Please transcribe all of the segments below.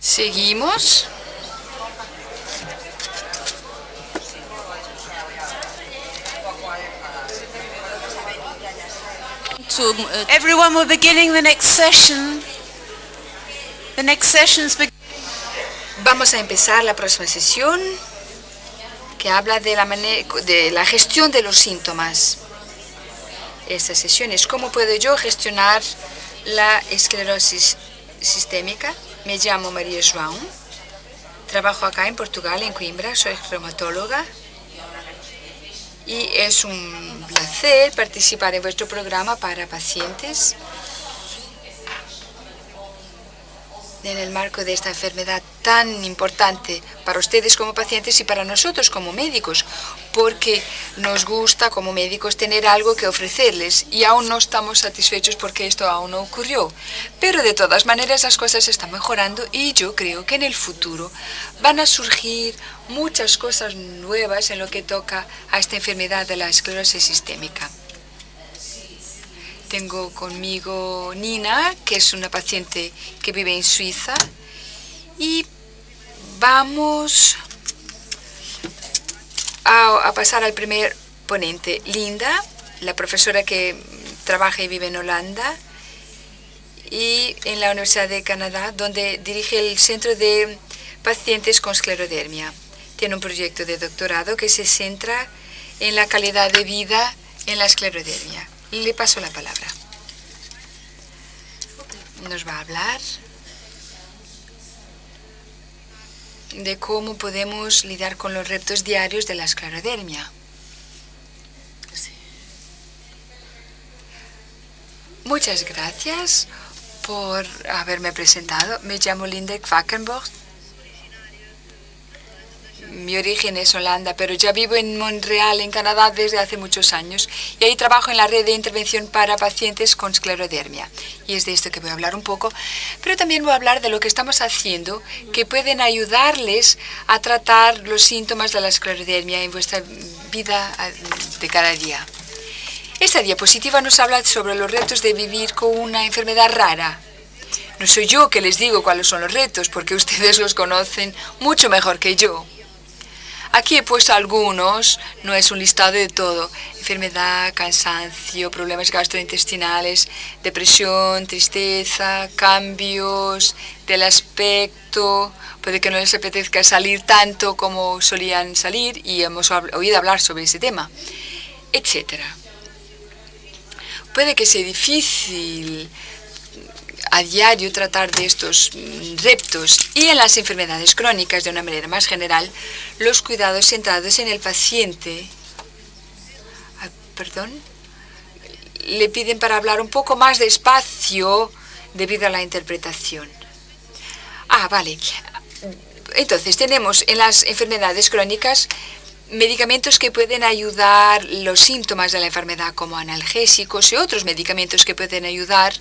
Seguimos. Everyone, we're beginning the next session. The next session's Vamos a empezar la próxima sesión que habla de la gestión de los síntomas. Esta sesión es cómo puedo yo gestionar la esclerosis sistémica. Me llamo María João. Trabajo acá en Portugal, en Coimbra. Soy reumatóloga. Y es un placer participar en vuestro programa para pacientes en el marco de esta enfermedad tan importante para ustedes como pacientes y para nosotros como médicos, porque nos gusta como médicos tener algo que ofrecerles y aún no estamos satisfechos porque esto aún no ocurrió. Pero de todas maneras las cosas están mejorando y yo creo que en el futuro van a surgir muchas cosas nuevas en lo que toca a esta enfermedad de la esclerosis sistémica. Tengo conmigo Nina, que es una paciente que vive en Suiza, y vamos a pasar al primer ponente, Linda, la profesora que trabaja y vive en Holanda y en la Universidad de Canadá, donde dirige el Centro de Pacientes con Esclerodermia. Tiene un proyecto de doctorado que se centra en la calidad de vida en la esclerodermia. Le paso la palabra. Nos va a hablar de cómo podemos lidiar con los retos diarios de la esclerodermia. Muchas gracias por haberme presentado. Me llamo Linda Quackenborg. Mi origen es Holanda, pero ya vivo en Montreal, en Canadá, desde hace muchos años. Y ahí trabajo en la red de intervención para pacientes con esclerodermia. Y es de esto que voy a hablar un poco. Pero también voy a hablar de lo que estamos haciendo que pueden ayudarles a tratar los síntomas de la esclerodermia en vuestra vida de cada día. Esta diapositiva nos habla sobre los retos de vivir con una enfermedad rara. No soy yo que les digo cuáles son los retos, porque ustedes los conocen mucho mejor que yo. Aquí he puesto algunos, no es un listado de todo. Enfermedad, cansancio, problemas gastrointestinales, depresión, tristeza, cambios del aspecto. Puede que no les apetezca salir tanto como solían salir y hemos oído hablar sobre ese tema, etcétera. Puede que sea difícil a diario tratar de estos retos y en las enfermedades crónicas de una manera más general, los cuidados centrados en el paciente. Le piden para hablar un poco más despacio debido a la interpretación. Vale. Entonces, tenemos en las enfermedades crónicas medicamentos que pueden ayudar los síntomas de la enfermedad, como analgésicos y otros medicamentos que pueden ayudar,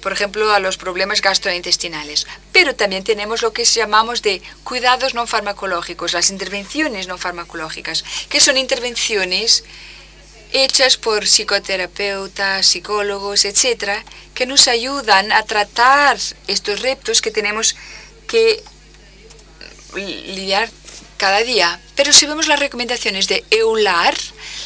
por ejemplo, a los problemas gastrointestinales. Pero también tenemos lo que llamamos de cuidados no farmacológicos, las intervenciones no farmacológicas, que son intervenciones hechas por psicoterapeutas, psicólogos, etcétera, que nos ayudan a tratar estos retos que tenemos que lidiar cada día. Pero si vemos las recomendaciones de EULAR,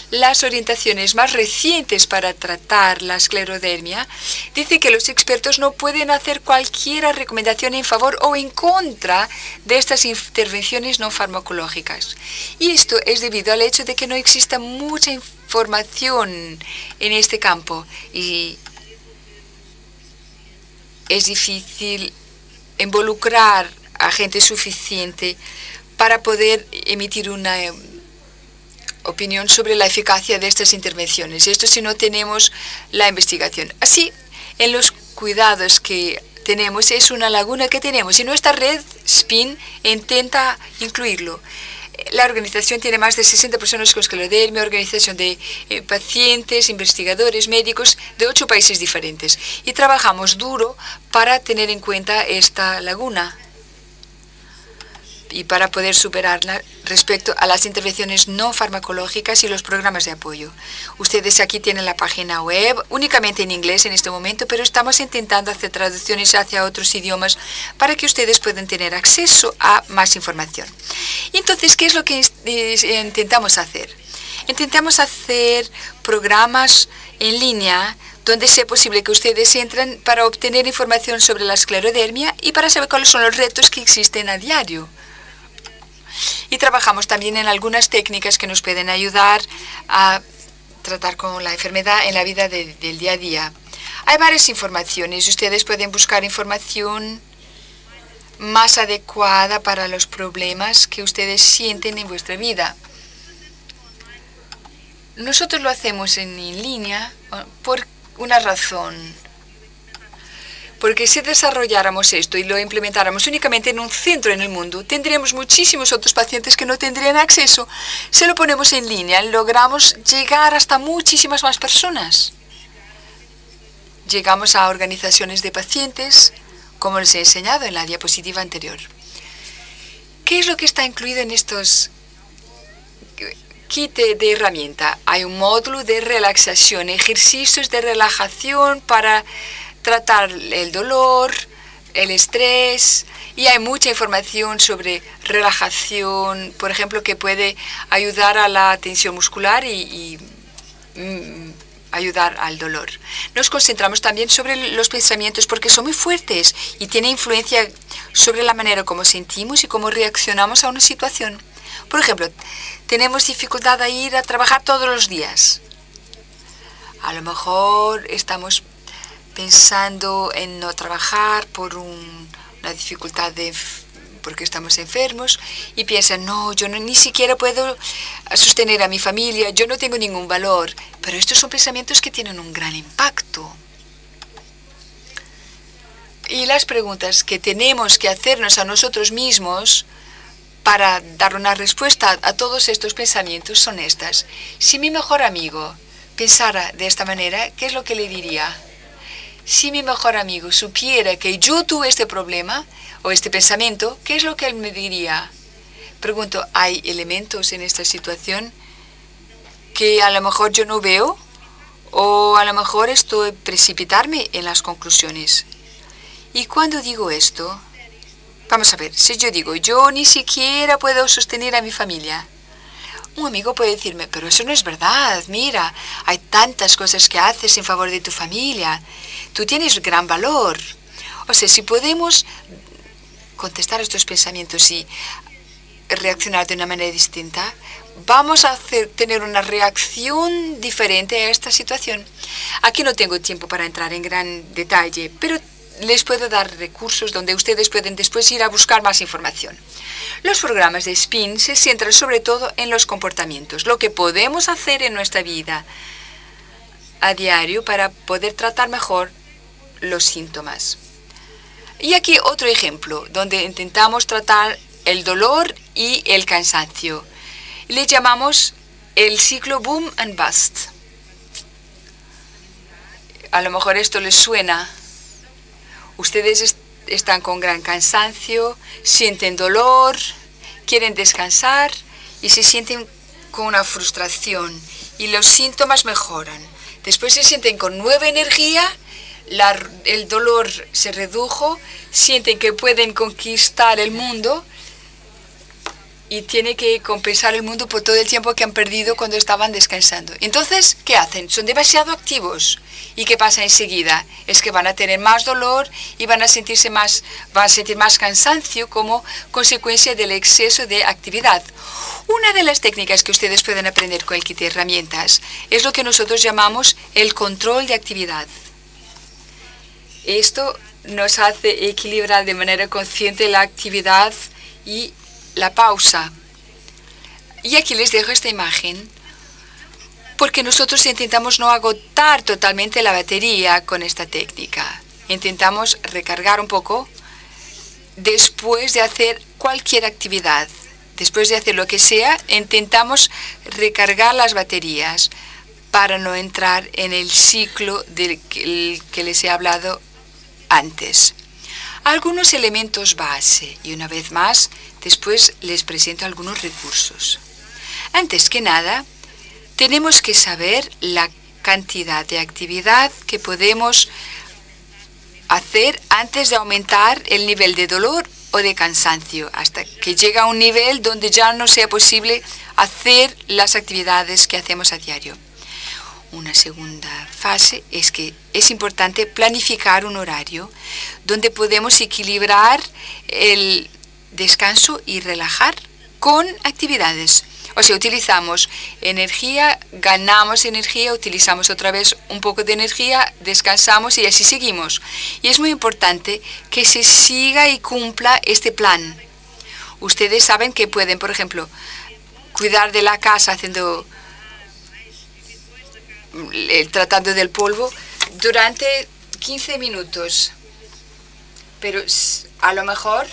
las orientaciones más recientes para tratar la esclerodermia, dice que los expertos no pueden hacer cualquier recomendación en favor o en contra de estas intervenciones no farmacológicas. Y esto es debido al hecho de que no exista mucha información en este campo y es difícil involucrar a gente suficiente para poder emitir una opinión sobre la eficacia de estas intervenciones. Esto si no tenemos la investigación. Así, en los cuidados que tenemos, es una laguna que tenemos y nuestra red SPIN intenta incluirlo. La organización tiene más de 60 personas con esclerodermia, organización de pacientes, investigadores, médicos de 8 países diferentes. Y trabajamos duro para tener en cuenta esta laguna. y para poder superarla respecto a las intervenciones no farmacológicas y los programas de apoyo. Ustedes aquí tienen la página web, únicamente en inglés en este momento, pero estamos intentando hacer traducciones hacia otros idiomas para que ustedes puedan tener acceso a más información. Y entonces, ¿qué es lo que intentamos hacer? Intentamos hacer programas en línea donde sea posible que ustedes entren para obtener información sobre la esclerodermia y para saber cuáles son los retos que existen a diario. Y trabajamos también en algunas técnicas que nos pueden ayudar a tratar con la enfermedad en la vida del día a día. Hay varias informaciones. Ustedes pueden buscar información más adecuada para los problemas que ustedes sienten en vuestra vida. Nosotros lo hacemos en línea por una razón. Porque si desarrolláramos esto y lo implementáramos únicamente en un centro en el mundo, tendríamos muchísimos otros pacientes que no tendrían acceso. Si lo ponemos en línea, logramos llegar hasta muchísimas más personas. Llegamos a organizaciones de pacientes, como les he enseñado en la diapositiva anterior. ¿Qué es lo que está incluido en estos kits de herramienta? Hay un módulo de relaxación, ejercicios de relajación para tratar el dolor, el estrés, y hay mucha información sobre relajación, por ejemplo, que puede ayudar a la tensión muscular y ayudar al dolor. Nos concentramos también sobre los pensamientos porque son muy fuertes y tienen influencia sobre la manera como sentimos y cómo reaccionamos a una situación. Por ejemplo, tenemos dificultad a ir a trabajar todos los días. A lo mejor estamos pensando en no trabajar por una dificultad porque estamos enfermos y piensan, no, yo ni siquiera puedo sostener a mi familia, yo no tengo ningún valor. Pero estos son pensamientos que tienen un gran impacto. Y las preguntas que tenemos que hacernos a nosotros mismos para dar una respuesta a todos estos pensamientos son estas. Si mi mejor amigo pensara de esta manera, ¿qué es lo que le diría? Si mi mejor amigo supiera que yo tuve este problema o este pensamiento, ¿qué es lo que él me diría? Pregunto, ¿hay elementos en esta situación que a lo mejor yo no veo? O a lo mejor estoy precipitarme en las conclusiones. Y cuando digo esto, vamos a ver, si yo digo, yo ni siquiera puedo sostener a mi familia, un amigo puede decirme, pero eso no es verdad, mira, hay tantas cosas que haces en favor de tu familia, tú tienes gran valor. O sea, si podemos contestar a estos pensamientos y reaccionar de una manera distinta, vamos a tener una reacción diferente a esta situación. Aquí no tengo tiempo para entrar en gran detalle, pero les puedo dar recursos donde ustedes pueden después ir a buscar más información. Los programas de SPIN se centran sobre todo en los comportamientos, lo que podemos hacer en nuestra vida a diario para poder tratar mejor los síntomas. Y aquí otro ejemplo, donde intentamos tratar el dolor y el cansancio. Le llamamos el ciclo boom and bust. A lo mejor esto les suena. Ustedes están con gran cansancio, sienten dolor, quieren descansar y se sienten con una frustración y los síntomas mejoran. Después se sienten con nueva energía, el dolor se redujo, sienten que pueden conquistar el mundo y tienen que compensar el mundo por todo el tiempo que han perdido cuando estaban descansando. Entonces, ¿qué hacen? Son demasiado activos. ¿Y qué pasa enseguida? Es que van a tener más dolor y van a sentir más cansancio como consecuencia del exceso de actividad. Una de las técnicas que ustedes pueden aprender con el kit de herramientas es lo que nosotros llamamos el control de actividad. Esto nos hace equilibrar de manera consciente la actividad y la pausa. Y aquí les dejo esta imagen porque nosotros intentamos no agotar totalmente la batería con esta técnica. Intentamos recargar un poco después de hacer cualquier actividad. Después de hacer lo que sea, intentamos recargar las baterías para no entrar en el ciclo del que les he hablado antes. algunos elementos base y una vez más, después les presento algunos recursos. Antes que nada, tenemos que saber la cantidad de actividad que podemos hacer antes de aumentar el nivel de dolor o de cansancio, hasta que llega a un nivel donde ya no sea posible hacer las actividades que hacemos a diario. Una segunda fase es que es importante planificar un horario donde podemos equilibrar el descanso y relajar con actividades. O sea, utilizamos energía, ganamos energía, utilizamos otra vez un poco de energía, descansamos y así seguimos. Y es muy importante que se siga y cumpla este plan. Ustedes saben que pueden, por ejemplo, cuidar de la casa haciendo tratando del polvo durante 15 minutos. Pero a lo mejor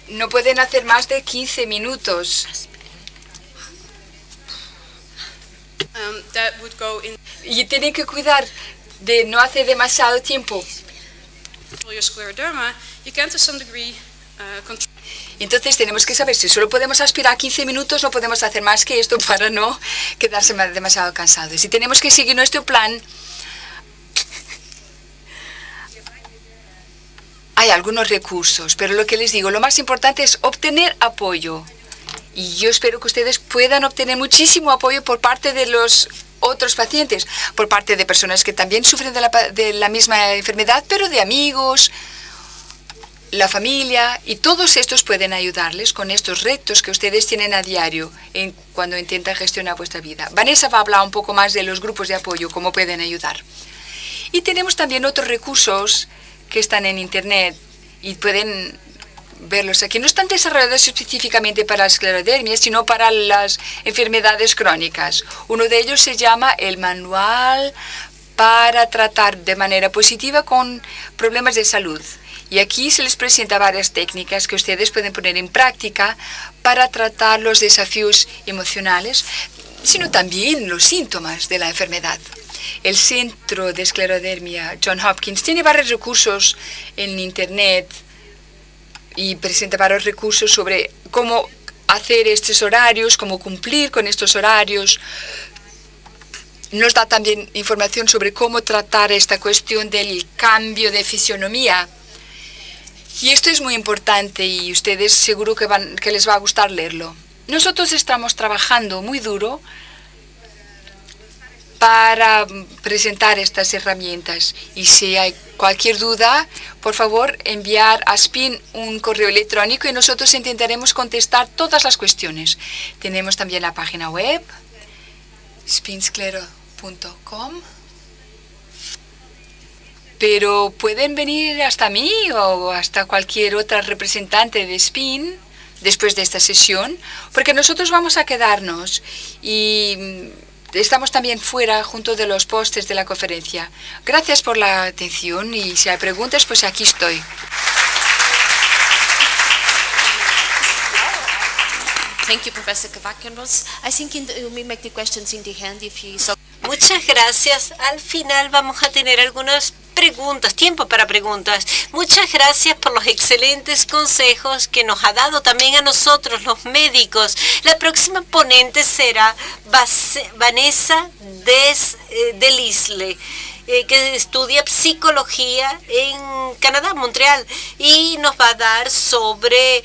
no pueden hacer más de 15 minutos. Y tienen que cuidar de no hacer demasiado tiempo. Entonces tenemos que saber si solo podemos aspirar 15 minutos, no podemos hacer más que esto para no quedarse demasiado cansados. Y tenemos que seguir nuestro plan. Hay algunos recursos, pero lo que les digo, lo más importante es obtener apoyo. Y yo espero que ustedes puedan obtener muchísimo apoyo por parte de los otros pacientes, por parte de personas que también sufren de la misma enfermedad, pero de amigos, la familia, y todos estos pueden ayudarles con estos retos que ustedes tienen a diario cuando intentan gestionar vuestra vida. Vanessa va a hablar un poco más de los grupos de apoyo, cómo pueden ayudar. Y tenemos también otros recursos que están en Internet y pueden verlos aquí. No están desarrollados específicamente para la esclerodermia, sino para las enfermedades crónicas. Uno de ellos se llama el Manual para tratar de manera positiva con problemas de salud. Y aquí se les presenta varias técnicas que ustedes pueden poner en práctica para tratar los desafíos emocionales, sino también los síntomas de la enfermedad. El Centro de Esclerodermia Johns Hopkins tiene varios recursos en Internet y presenta varios recursos sobre cómo hacer estos horarios, cómo cumplir con estos horarios. Nos da también información sobre cómo tratar esta cuestión del cambio de fisionomía. Y esto es muy importante y ustedes seguro que les va a gustar leerlo. Nosotros estamos trabajando muy duro para presentar estas herramientas. Y si hay cualquier duda, por favor, enviar a SPIN un correo electrónico y nosotros intentaremos contestar todas las cuestiones. Tenemos también la página web, spinsclero.com. Pero pueden venir hasta mí o hasta cualquier otra representante de SPIN después de esta sesión, porque nosotros vamos a quedarnos y estamos también fuera junto de los pósters de la conferencia. Gracias por la atención y si hay preguntas, pues aquí estoy. Thank you, Professor Kavakianos. I think we make the questions in the hand if you... Muchas gracias. Al final vamos a tener algunas preguntas, tiempo para preguntas. Muchas gracias por los excelentes consejos que nos ha dado también a nosotros, los médicos. La próxima ponente será Vanessa Delisle, que estudia psicología en Canadá, Montreal, y nos va a dar sobre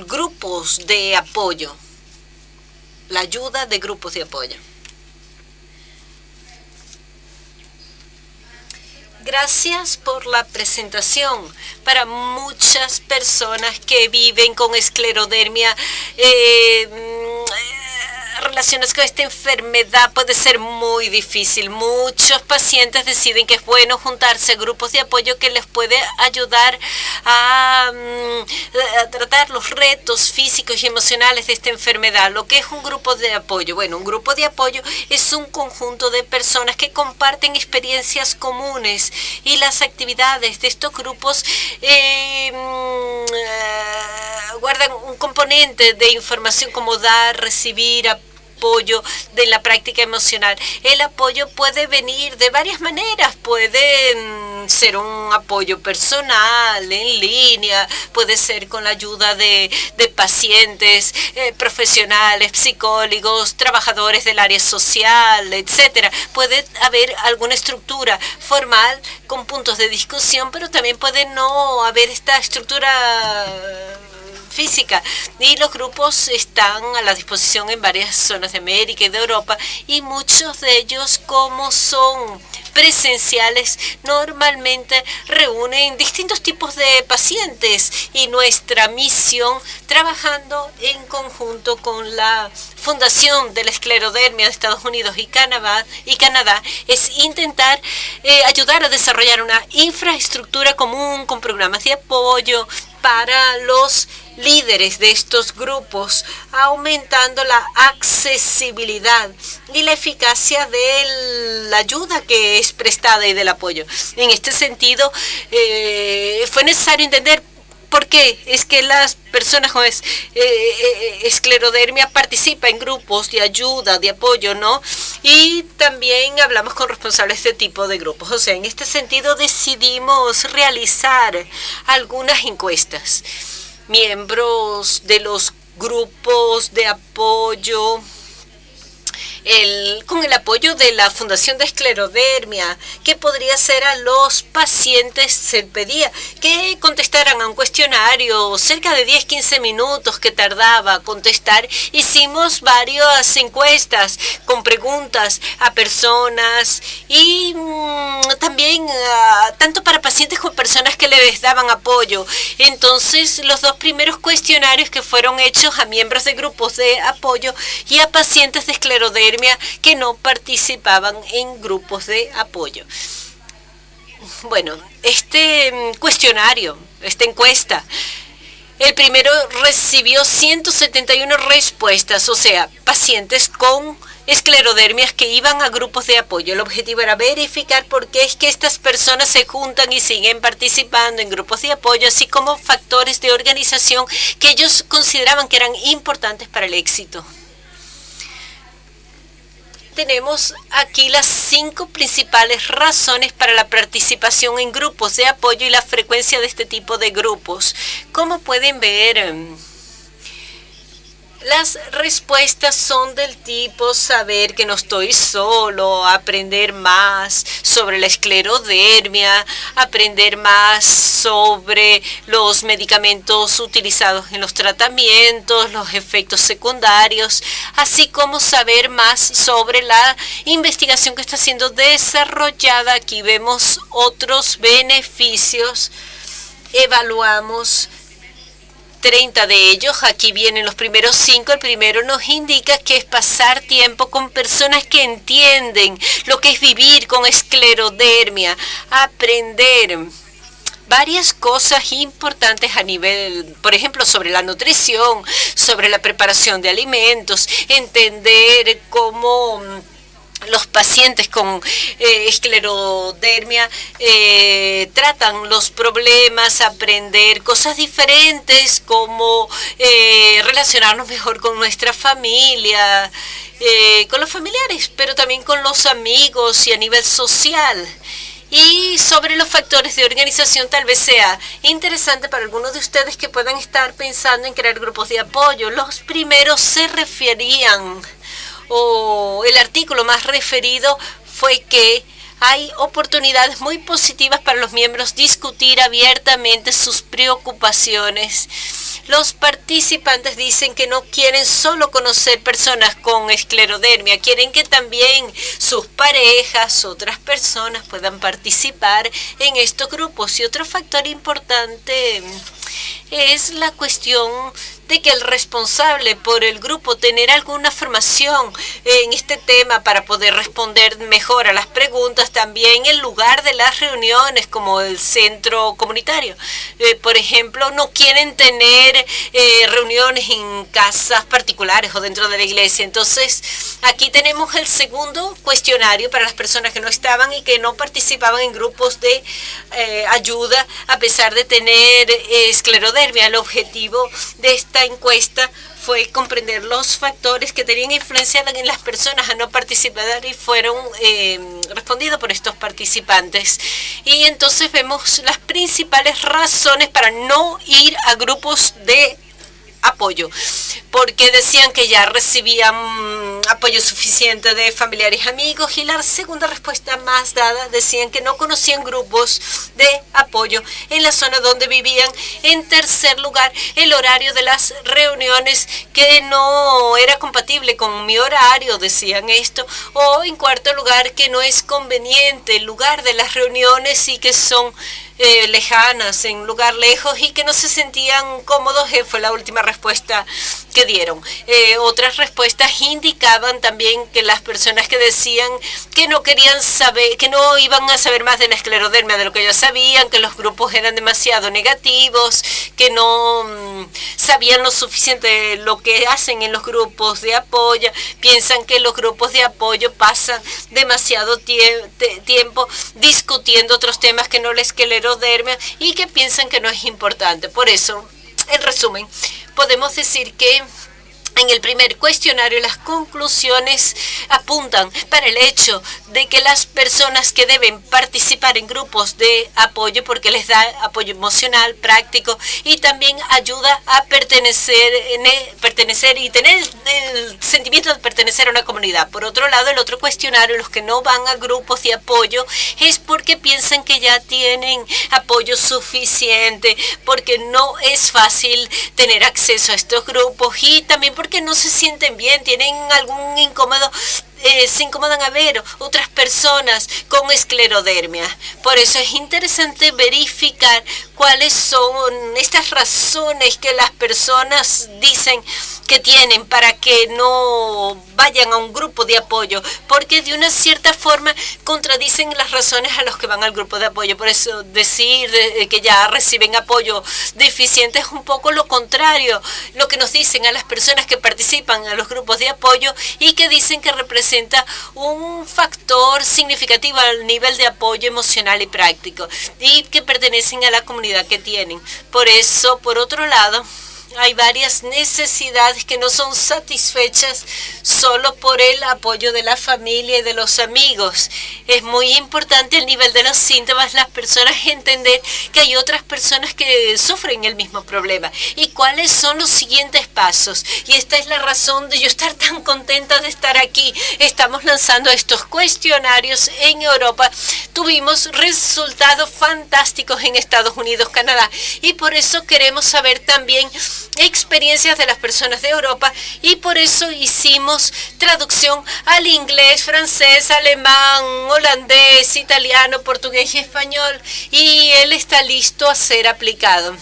grupos de apoyo, la ayuda de grupos de apoyo. Gracias por la presentación. Para muchas personas que viven con esclerodermia, relaciones con esta enfermedad puede ser muy difícil. Muchos pacientes deciden que es bueno juntarse a grupos de apoyo que les puede ayudar a tratar los retos físicos y emocionales de esta enfermedad. Lo que es un grupo de apoyo. Bueno, un grupo de apoyo es un conjunto de personas que comparten experiencias comunes y las actividades de estos grupos guardan un componente de información como dar, recibir, apoyo de la práctica emocional. El apoyo puede venir de varias maneras, puede ser un apoyo personal, en línea, puede ser con la ayuda de pacientes, profesionales, psicólogos, trabajadores del área social, etcétera. Puede haber alguna estructura formal con puntos de discusión, pero también puede no haber esta estructura física, y los grupos están a la disposición en varias zonas de América y de Europa, y muchos de ellos, como son presenciales, normalmente reúnen distintos tipos de pacientes, y nuestra misión, trabajando en conjunto con la Fundación de la Esclerodermia de Estados Unidos y Canadá, es intentar ayudar a desarrollar una infraestructura común con programas de apoyo para los líderes de estos grupos, aumentando la accesibilidad y la eficacia de la ayuda que es prestada y del apoyo. En este sentido, fue necesario entender por qué es que las personas con esclerodermia participan en grupos de ayuda, de apoyo, ¿no? Y también hablamos con responsables de este tipo de grupos. O sea, en este sentido decidimos realizar algunas encuestas. Miembros de los grupos de apoyo, con el apoyo de la Fundación de Esclerodermia, que podría ser a los pacientes, se pedía que contestaran a un cuestionario, cerca de 10-15 minutos que tardaba contestar. Hicimos varias encuestas con preguntas a personas y también tanto para pacientes como personas que les daban apoyo. Entonces, los dos primeros cuestionarios que fueron hechos a miembros de grupos de apoyo y a pacientes de esclerodermia que no participaban en grupos de apoyo. Bueno, este cuestionario, esta encuesta, el primero recibió 171 respuestas, o sea, pacientes con esclerodermias que iban a grupos de apoyo. El objetivo era verificar por qué es que estas personas se juntan y siguen participando en grupos de apoyo, así como factores de organización que ellos consideraban que eran importantes para el éxito. Tenemos aquí las 5 principales razones para la participación en grupos de apoyo y la frecuencia de este tipo de grupos. Como pueden ver, las respuestas son del tipo saber que no estoy solo, aprender más sobre la esclerodermia, aprender más sobre los medicamentos utilizados en los tratamientos, los efectos secundarios, así como saber más sobre la investigación que está siendo desarrollada. Aquí vemos otros beneficios, evaluamos 30 de ellos. Aquí vienen los primeros 5. El primero nos indica que es pasar tiempo con personas que entienden lo que es vivir con esclerodermia, aprender varias cosas importantes a nivel, por ejemplo, sobre la nutrición, sobre la preparación de alimentos, entender cómo los pacientes con esclerodermia tratan los problemas, aprender cosas diferentes como relacionarnos mejor con nuestra familia, con los familiares, pero también con los amigos y a nivel social. Y sobre los factores de organización, tal vez sea interesante para algunos de ustedes que puedan estar pensando en crear grupos de apoyo. Los primeros se referían, o el artículo más referido fue que hay oportunidades muy positivas para los miembros discutir abiertamente sus preocupaciones. Los participantes dicen que no quieren solo conocer personas con esclerodermia, quieren que también sus parejas, otras personas puedan participar en estos grupos. Y otro factor importante es la cuestión de que el responsable por el grupo tener alguna formación en este tema para poder responder mejor a las preguntas, también el lugar de las reuniones como el centro comunitario. Por ejemplo, no quieren tener reuniones en casas particulares o dentro de la iglesia. Entonces, aquí tenemos el segundo cuestionario para las personas que no estaban y que no participaban en grupos de ayuda a pesar de tener esclerodermia. esclerodermia. El objetivo de esta encuesta fue comprender los factores que tenían influencia en las personas a no participar y fueron respondidos por estos participantes. Y entonces vemos las principales razones para no ir a grupos de apoyo, porque decían que ya recibían apoyo suficiente de familiares y amigos, y la segunda respuesta más dada decían que no conocían grupos de apoyo en la zona donde vivían. En tercer lugar, el horario de las reuniones, que no era compatible con mi horario, decían esto. O en cuarto lugar, que no es conveniente el lugar de las reuniones y que son lejanas, en lugar lejos, y que no se sentían cómodos. Fue la última respuesta que dieron. Otras respuestas indicaban también que las personas que decían que no querían saber, que no iban a saber más de la esclerodermia de lo que ellos sabían, que los grupos eran demasiado negativos, que no sabían lo suficiente de lo que hacen en los grupos de apoyo, piensan que los grupos de apoyo pasan demasiado tiempo discutiendo otros temas que no la esclerodermia y que piensan que no es importante. Por eso, en resumen, podemos decir que en el primer cuestionario las conclusiones apuntan para el hecho de que las personas que deben participar en grupos de apoyo, porque les da apoyo emocional, práctico, y también ayuda a pertenecer y tener el sentimiento de pertenecer a una comunidad. Por otro lado, el otro cuestionario, los que no van a grupos de apoyo, es porque piensan que ya tienen apoyo suficiente, porque no es fácil tener acceso a estos grupos, y también porque no se sienten bien, tienen algún incómodo, se incomodan a ver otras personas con esclerodermia. Por eso es interesante verificar cuáles son estas razones que las personas dicen que tienen para que no vayan a un grupo de apoyo, porque de una cierta forma contradicen las razones a los que van al grupo de apoyo. Por eso decir que ya reciben apoyo deficiente es un poco lo contrario, lo que nos dicen a las personas que participan en los grupos de apoyo y que dicen que representan un factor significativo al nivel de apoyo emocional y práctico, y que pertenecen a la comunidad que tienen. Por eso, por otro lado, hay varias necesidades que no son satisfechas solo por el apoyo de la familia y de los amigos. Es muy importante el nivel de los síntomas, las personas entender que hay otras personas que sufren el mismo problema y cuáles son los siguientes pasos. Y esta es la razón de yo estar tan contenta de estar aquí. Estamos lanzando estos cuestionarios en Europa. Tuvimos resultados fantásticos en Estados Unidos, Canadá, y por eso queremos saber también experiencias de las personas de Europa, y por eso hicimos traducción al inglés, francés, alemán, holandés, italiano, portugués y español, y él está listo a ser aplicado.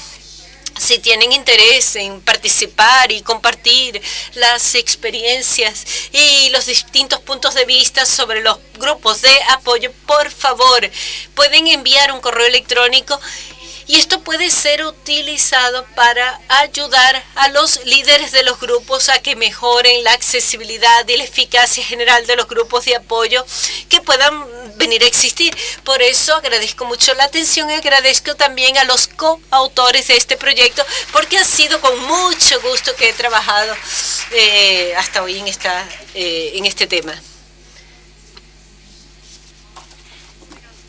Si tienen interés en participar y compartir las experiencias y los distintos puntos de vista sobre los grupos de apoyo, por favor, pueden enviar un correo electrónico. Y esto puede ser utilizado para ayudar a los líderes de los grupos a que mejoren la accesibilidad y la eficacia general de los grupos de apoyo que puedan venir a existir. Por eso agradezco mucho la atención y agradezco también a los coautores de este proyecto, porque ha sido con mucho gusto que he trabajado hasta hoy en este tema.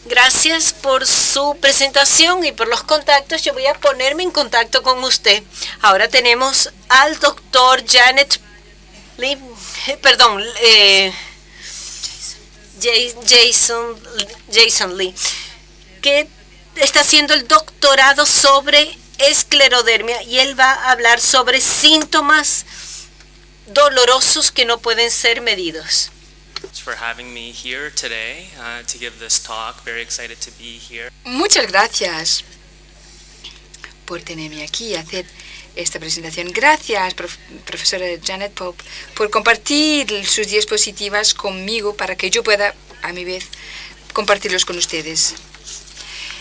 Gracias por su presentación y por los contactos. Yo voy a ponerme en contacto con usted. Ahora tenemos al doctor Jason Lee, que está haciendo el doctorado sobre esclerodermia, y él va a hablar sobre síntomas dolorosos que no pueden ser medidos. For having me here today to give this talk. Very excited to be here. Muchas gracias por tenerme aquí a hacer esta presentación. Gracias, profesora Janet Pope, por compartir sus diapositivas conmigo para que yo pueda, a mi vez, compartirlos con ustedes.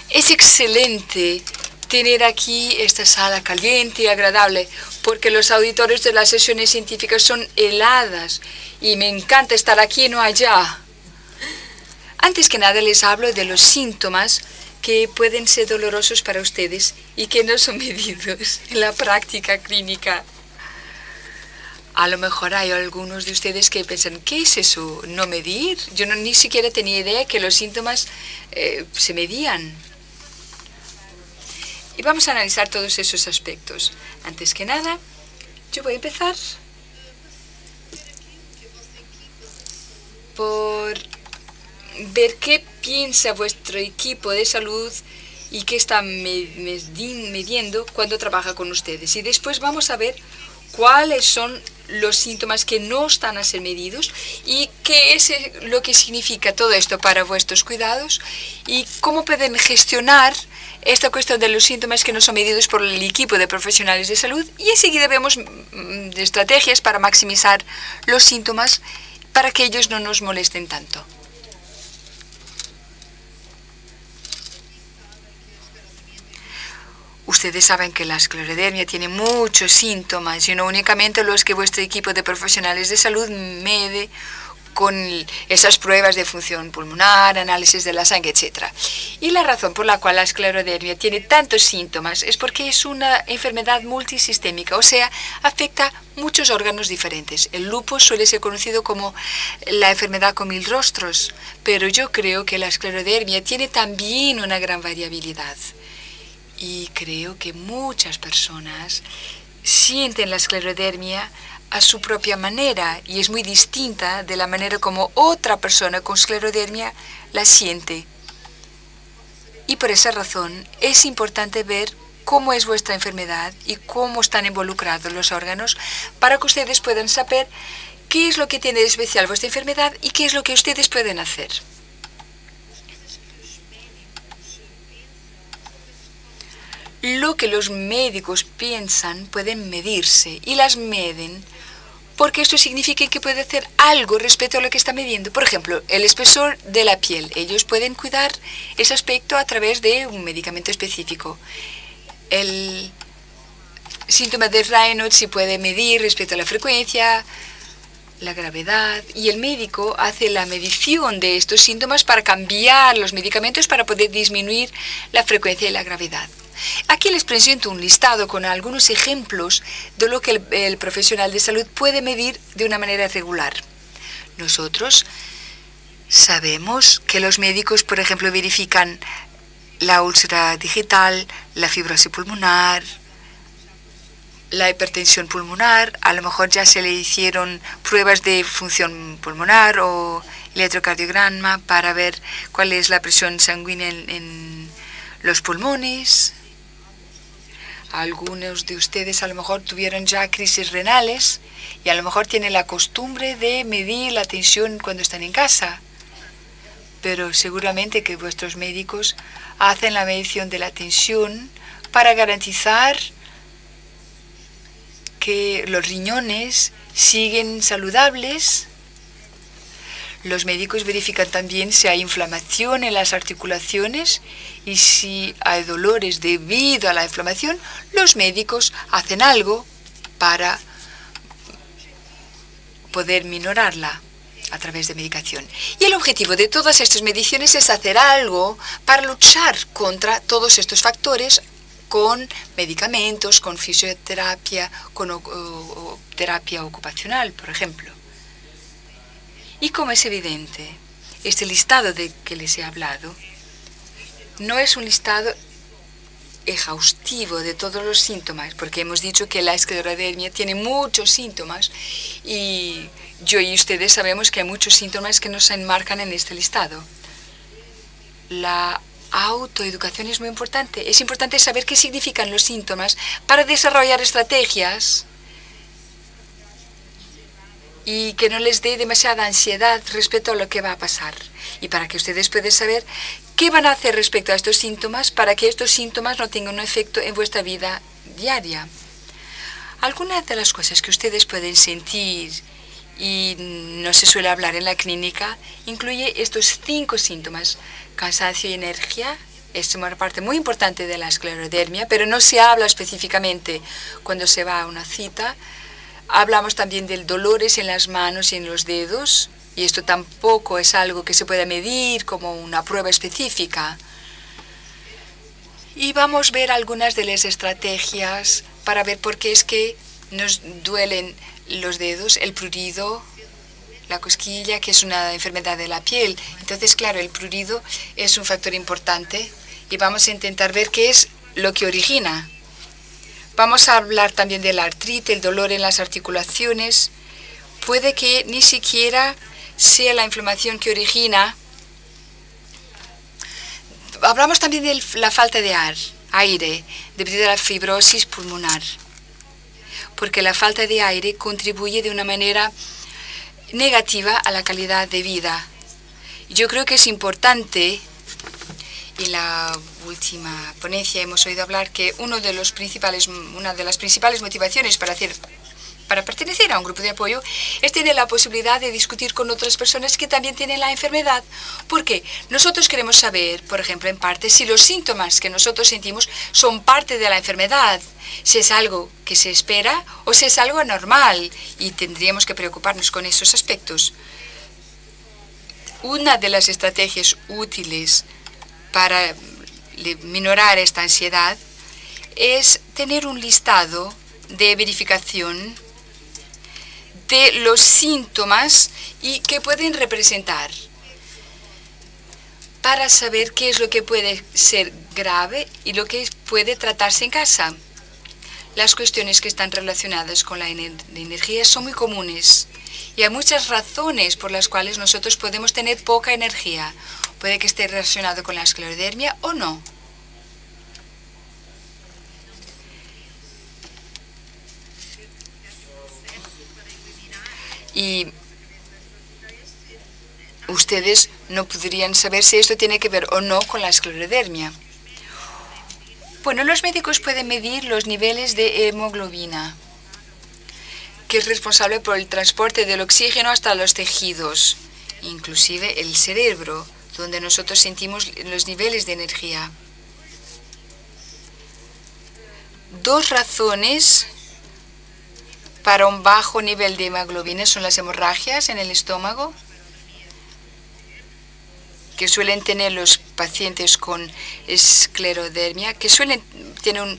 Es excelente tener aquí esta sala caliente y agradable, porque los auditorios de las sesiones científicas son heladas y me encanta estar aquí y no allá. Antes que nada les hablo de los síntomas que pueden ser dolorosos para ustedes y que no son medidos en la práctica clínica. A lo mejor hay algunos de ustedes que piensan, ¿qué es eso? ¿No medir? Yo ni siquiera tenía idea que los síntomas se medían. Y vamos a analizar todos esos aspectos. Antes que nada, yo voy a empezar por ver qué piensa vuestro equipo de salud y qué está midiendo cuando trabaja con ustedes. Y después vamos a ver cuáles son los síntomas que no están a ser medidos y qué es lo que significa todo esto para vuestros cuidados y cómo pueden gestionar esta cuestión de los síntomas que no son medidos por el equipo de profesionales de salud. Y enseguida vemos estrategias para maximizar los síntomas para que ellos no nos molesten tanto. Ustedes saben que la esclerodermia tiene muchos síntomas y no únicamente los que vuestro equipo de profesionales de salud mide con esas pruebas de función pulmonar, análisis de la sangre, etc. Y la razón por la cual la esclerodermia tiene tantos síntomas es porque es una enfermedad multisistémica, o sea, afecta muchos órganos diferentes. El lupus suele ser conocido como la enfermedad con 1000 rostros, pero yo creo que la esclerodermia tiene también una gran variabilidad. Y creo que muchas personas sienten la esclerodermia a su propia manera y es muy distinta de la manera como otra persona con esclerodermia la siente. Y por esa razón es importante ver cómo es vuestra enfermedad y cómo están involucrados los órganos para que ustedes puedan saber qué es lo que tiene de especial vuestra enfermedad y qué es lo que ustedes pueden hacer. Lo que los médicos piensan pueden medirse y las miden porque esto significa que puede hacer algo respecto a lo que está midiendo. Por ejemplo, el espesor de la piel. Ellos pueden cuidar ese aspecto a través de un medicamento específico. El síntoma de Raynaud se puede medir respecto a la frecuencia, la gravedad, y el médico hace la medición de estos síntomas para cambiar los medicamentos para poder disminuir la frecuencia y la gravedad. Aquí les presento un listado con algunos ejemplos de lo que el profesional de salud puede medir de una manera regular. Nosotros sabemos que los médicos, por ejemplo, verifican la úlcera digital, la fibrosis pulmonar, la hipertensión pulmonar. A lo mejor ya se le hicieron pruebas de función pulmonar o electrocardiograma para ver cuál es la presión sanguínea en los pulmones. Algunos de ustedes a lo mejor tuvieron ya crisis renales y a lo mejor tienen la costumbre de medir la tensión cuando están en casa. Pero seguramente que vuestros médicos hacen la medición de la tensión para garantizar que los riñones siguen saludables. Los médicos verifican también si hay inflamación en las articulaciones y si hay dolores debido a la inflamación, los médicos hacen algo para poder minorarla a través de medicación. Y el objetivo de todas estas mediciones es hacer algo para luchar contra todos estos factores con medicamentos, con fisioterapia, con terapia ocupacional, por ejemplo. Y como es evidente, este listado de que les he hablado no es un listado exhaustivo de todos los síntomas, porque hemos dicho que la esclerodermia tiene muchos síntomas y yo y ustedes sabemos que hay muchos síntomas que no se enmarcan en este listado. La autoeducación es muy importante. Es importante saber qué significan los síntomas para desarrollar estrategias y que no les dé demasiada ansiedad respecto a lo que va a pasar. Y para que ustedes puedan saber qué van a hacer respecto a estos síntomas para que estos síntomas no tengan un efecto en vuestra vida diaria. Algunas de las cosas que ustedes pueden sentir y no se suele hablar en la clínica incluye estos 5 síntomas: cansancio y energía. Es una parte muy importante de la esclerodermia, pero no se habla específicamente cuando se va a una cita. Hablamos también de dolores en las manos y en los dedos, y esto tampoco es algo que se pueda medir como una prueba específica. Y vamos a ver algunas de las estrategias para ver por qué es que nos duelen los dedos, el prurido, la cosquilla, que es una enfermedad de la piel. Entonces, claro, el prurido es un factor importante y vamos a intentar ver qué es lo que origina. Vamos a hablar también de la artritis, el dolor en las articulaciones. Puede que ni siquiera sea la inflamación que origina. Hablamos también de la falta de aire debido a la fibrosis pulmonar, porque la falta de aire contribuye de una manera negativa a la calidad de vida. Yo creo que es importante, en la última ponencia hemos oído hablar que una de las principales motivaciones para pertenecer a un grupo de apoyo es tener la posibilidad de discutir con otras personas que también tienen la enfermedad. Porque nosotros queremos saber, por ejemplo, en parte, si los síntomas que nosotros sentimos son parte de la enfermedad, si es algo que se espera o si es algo anormal, y tendríamos que preocuparnos con esos aspectos. Una de las estrategias útiles para minorar esta ansiedad es tener un listado de verificación de los síntomas y que pueden representar, para saber qué es lo que puede ser grave y lo que puede tratarse en casa. Las cuestiones que están relacionadas con la energía son muy comunes y hay muchas razones por las cuales nosotros podemos tener poca energía. Puede que esté relacionado con la esclerodermia o no. Y ustedes no podrían saber si esto tiene que ver o no con la esclerodermia. Bueno, los médicos pueden medir los niveles de hemoglobina, que es responsable por el transporte del oxígeno hasta los tejidos, inclusive el cerebro, donde nosotros sentimos los niveles de energía. Dos razones para un bajo nivel de hemoglobina son las hemorragias en el estómago, que suelen tener los pacientes con esclerodermia, que suelen tener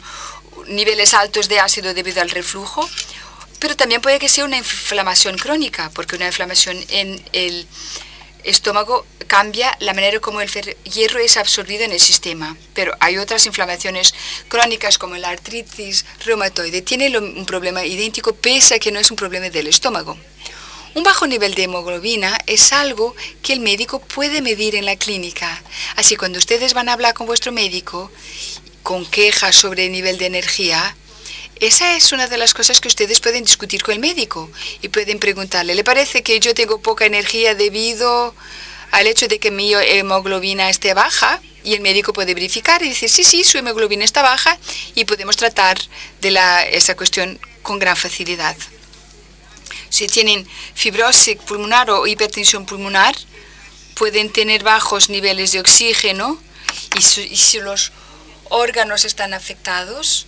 niveles altos de ácido debido al reflujo, pero también puede que sea una inflamación crónica, porque una inflamación en el estómago cambia la manera como el hierro es absorbido en el sistema. Pero hay otras inflamaciones crónicas como la artritis reumatoide. Tiene un problema idéntico, pese a que no es un problema del estómago. Un bajo nivel de hemoglobina es algo que el médico puede medir en la clínica. Así, cuando ustedes van a hablar con vuestro médico con quejas sobre el nivel de energía, esa es una de las cosas que ustedes pueden discutir con el médico y pueden preguntarle, ¿le parece que yo tengo poca energía debido al hecho de que mi hemoglobina esté baja? Y el médico puede verificar y decir, sí, su hemoglobina está baja, y podemos tratar de esa cuestión con gran facilidad. Si tienen fibrosis pulmonar o hipertensión pulmonar, pueden tener bajos niveles de oxígeno, y si los órganos están afectados,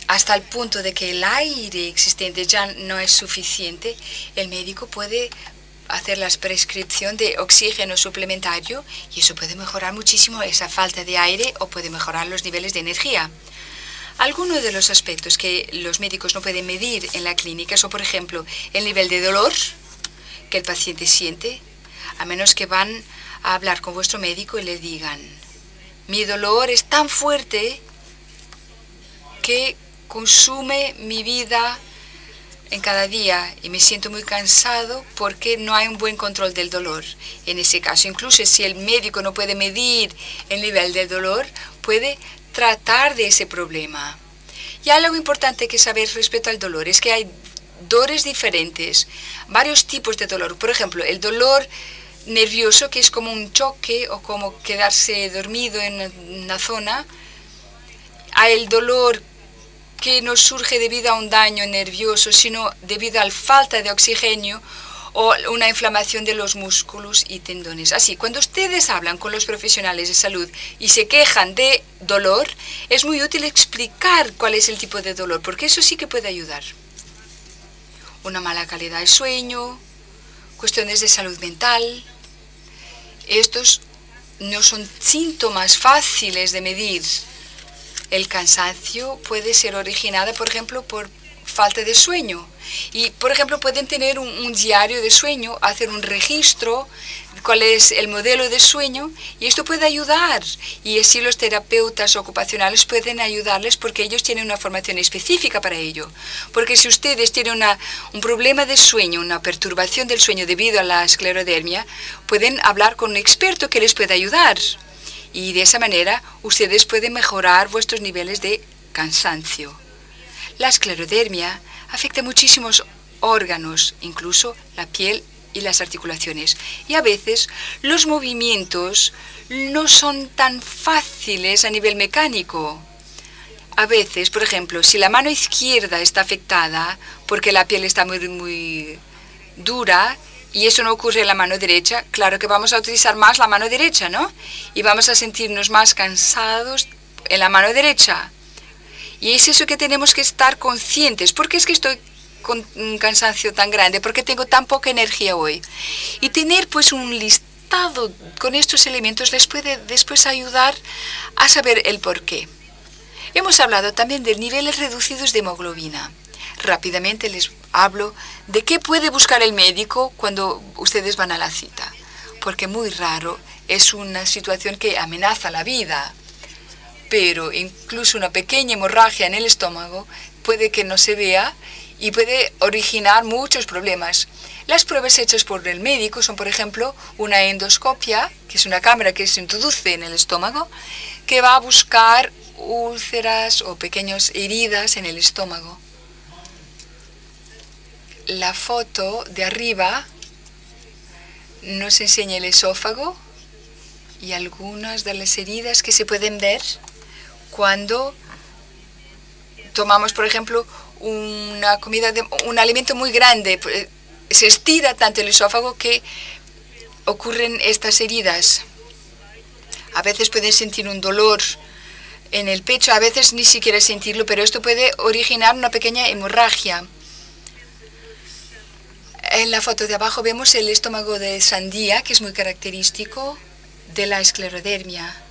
hasta el punto de que el aire existente ya no es suficiente, el médico puede hacer la prescripción de oxígeno suplementario, y eso puede mejorar muchísimo esa falta de aire o puede mejorar los niveles de energía. Algunos de los aspectos que los médicos no pueden medir en la clínica son, por ejemplo, el nivel de dolor que el paciente siente, a menos que van a hablar con vuestro médico y le digan, mi dolor es tan fuerte que consume mi vida en cada día y me siento muy cansado porque no hay un buen control del dolor. En ese caso, incluso si el médico no puede medir el nivel de dolor, puede tratar de ese problema. Y algo importante que saber respecto al dolor es que hay dolores diferentes, varios tipos de dolor. Por ejemplo, el dolor nervioso, que es como un choque o como quedarse dormido en una zona. Hay el dolor que no surge debido a un daño nervioso, sino debido a la falta de oxígeno o una inflamación de los músculos y tendones. Así, cuando ustedes hablan con los profesionales de salud y se quejan de dolor, es muy útil explicar cuál es el tipo de dolor, porque eso sí que puede ayudar. Una mala calidad de sueño, cuestiones de salud mental. Estos no son síntomas fáciles de medir. El cansancio puede ser originado, por ejemplo, por falta de sueño. Y, por ejemplo, pueden tener un diario de sueño, hacer un registro, cuál es el modelo de sueño, y esto puede ayudar. Y así los terapeutas ocupacionales pueden ayudarles porque ellos tienen una formación específica para ello. Porque si ustedes tienen un problema de sueño, una perturbación del sueño debido a la esclerodermia, pueden hablar con un experto que les pueda ayudar. Y de esa manera ustedes pueden mejorar vuestros niveles de cansancio. La esclerodermia afecta muchísimos órganos, incluso la piel y las articulaciones. Y a veces los movimientos no son tan fáciles a nivel mecánico. A veces, por ejemplo, si la mano izquierda está afectada porque la piel está muy dura y eso no ocurre en la mano derecha, claro que vamos a utilizar más la mano derecha, ¿no? Y vamos a sentirnos más cansados en la mano derecha. Y es eso que tenemos que estar conscientes. ¿Por qué es que estoy con un cansancio tan grande? ¿Por qué tengo tan poca energía hoy? Y tener pues un listado con estos elementos les puede después ayudar a saber el por qué. Hemos hablado también de niveles reducidos de hemoglobina. Rápidamente les hablo de qué puede buscar el médico cuando ustedes van a la cita. Porque muy raro es una situación que amenaza la vida. Pero incluso una pequeña hemorragia en el estómago puede que no se vea y puede originar muchos problemas. Las pruebas hechas por el médico son, por ejemplo, una endoscopia, que es una cámara que se introduce en el estómago, que va a buscar úlceras o pequeñas heridas en el estómago. La foto de arriba nos enseña el esófago y algunas de las heridas que se pueden ver cuando tomamos, por ejemplo, una comida, un alimento muy grande. Se estira tanto el esófago que ocurren estas heridas. A veces pueden sentir un dolor en el pecho, a veces ni siquiera sentirlo, pero esto puede originar una pequeña hemorragia. En la foto de abajo vemos el estómago de sandía, que es muy característico de la esclerodermia.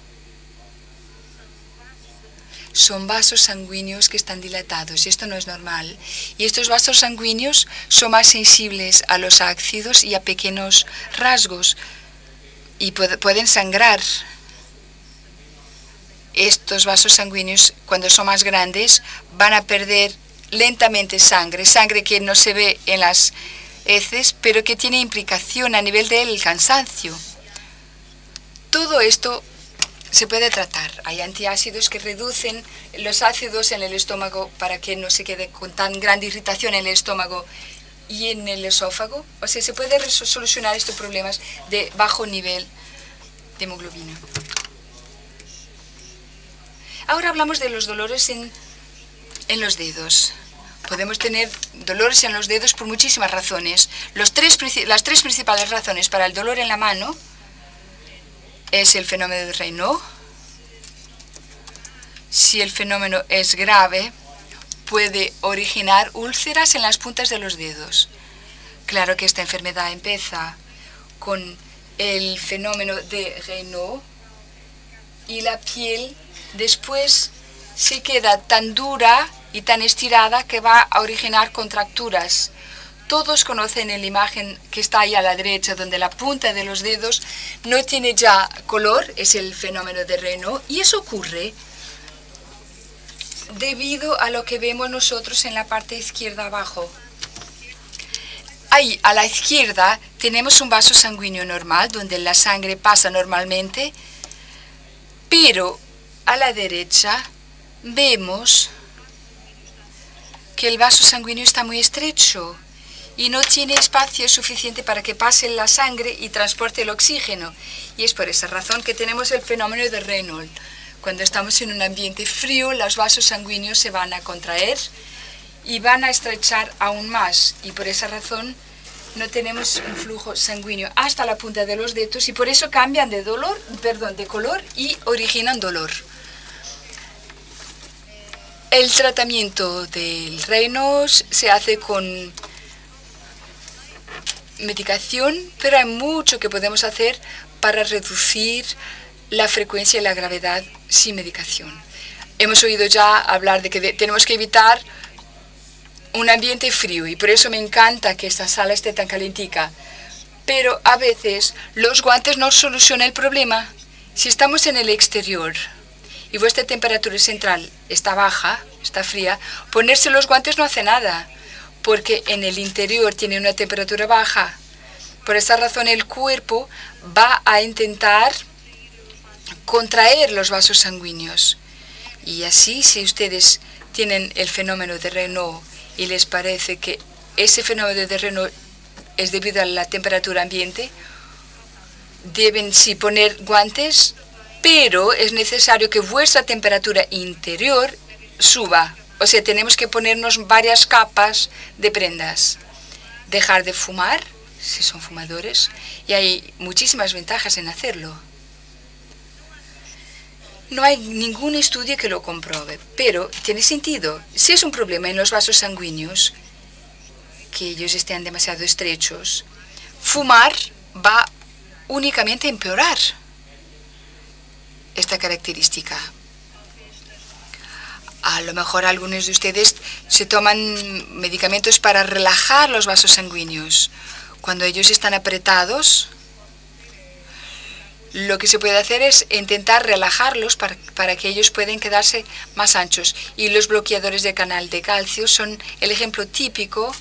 Son vasos sanguíneos que están dilatados y esto no es normal. Y estos vasos sanguíneos son más sensibles a los ácidos y a pequeños rasgos y pueden sangrar. Estos vasos sanguíneos, cuando son más grandes, van a perder lentamente sangre que no se ve en las heces, pero que tiene implicación a nivel del cansancio. Todo esto se puede tratar. Hay antiácidos que reducen los ácidos en el estómago para que no se quede con tan grande irritación en el estómago y en el esófago. O sea, se puede solucionar estos problemas de bajo nivel de hemoglobina. Ahora hablamos de los dolores en los dedos. Podemos tener dolores en los dedos por muchísimas razones. Las tres principales razones para el dolor en la mano es el fenómeno de Raynaud. Si el fenómeno es grave, puede originar úlceras en las puntas de los dedos. Claro que esta enfermedad empieza con el fenómeno de Raynaud y la piel después se queda tan dura y tan estirada que va a originar contracturas. Todos conocen la imagen que está ahí a la derecha, donde la punta de los dedos no tiene ya color, es el fenómeno de Raynaud, y eso ocurre debido a lo que vemos nosotros en la parte izquierda abajo. Ahí, a la izquierda, tenemos un vaso sanguíneo normal, donde la sangre pasa normalmente, pero a la derecha vemos que el vaso sanguíneo está muy estrecho y no tiene espacio suficiente para que pase la sangre y transporte el oxígeno. Y es por esa razón que tenemos el fenómeno de Raynaud. Cuando estamos en un ambiente frío, los vasos sanguíneos se van a contraer y van a estrechar aún más. Y por esa razón no tenemos un flujo sanguíneo hasta la punta de los dedos y por eso cambian de color y originan dolor. El tratamiento del Raynaud se hace con medicación, pero hay mucho que podemos hacer para reducir la frecuencia y la gravedad sin medicación. Hemos oído ya hablar de que tenemos que evitar un ambiente frío y por eso me encanta que esta sala esté tan calientica. Pero a veces los guantes no solucionan el problema. Si estamos en el exterior y vuestra temperatura central está baja, está fría, ponerse los guantes no hace nada, porque en el interior tiene una temperatura baja. Por esta razón el cuerpo va a intentar contraer los vasos sanguíneos. Y así, si ustedes tienen el fenómeno de Raynaud y les parece que ese fenómeno de Raynaud es debido a la temperatura ambiente, deben sí poner guantes, pero es necesario que vuestra temperatura interior suba. O sea, tenemos que ponernos varias capas de prendas. Dejar de fumar, si son fumadores, y hay muchísimas ventajas en hacerlo. No hay ningún estudio que lo compruebe, pero tiene sentido. Si es un problema en los vasos sanguíneos, que ellos estén demasiado estrechos, fumar va únicamente a empeorar esta característica. A lo mejor algunos de ustedes se toman medicamentos para relajar los vasos sanguíneos. Cuando ellos están apretados, lo que se puede hacer es intentar relajarlos para que ellos puedan quedarse más anchos. Y los bloqueadores de canal de calcio son el ejemplo típico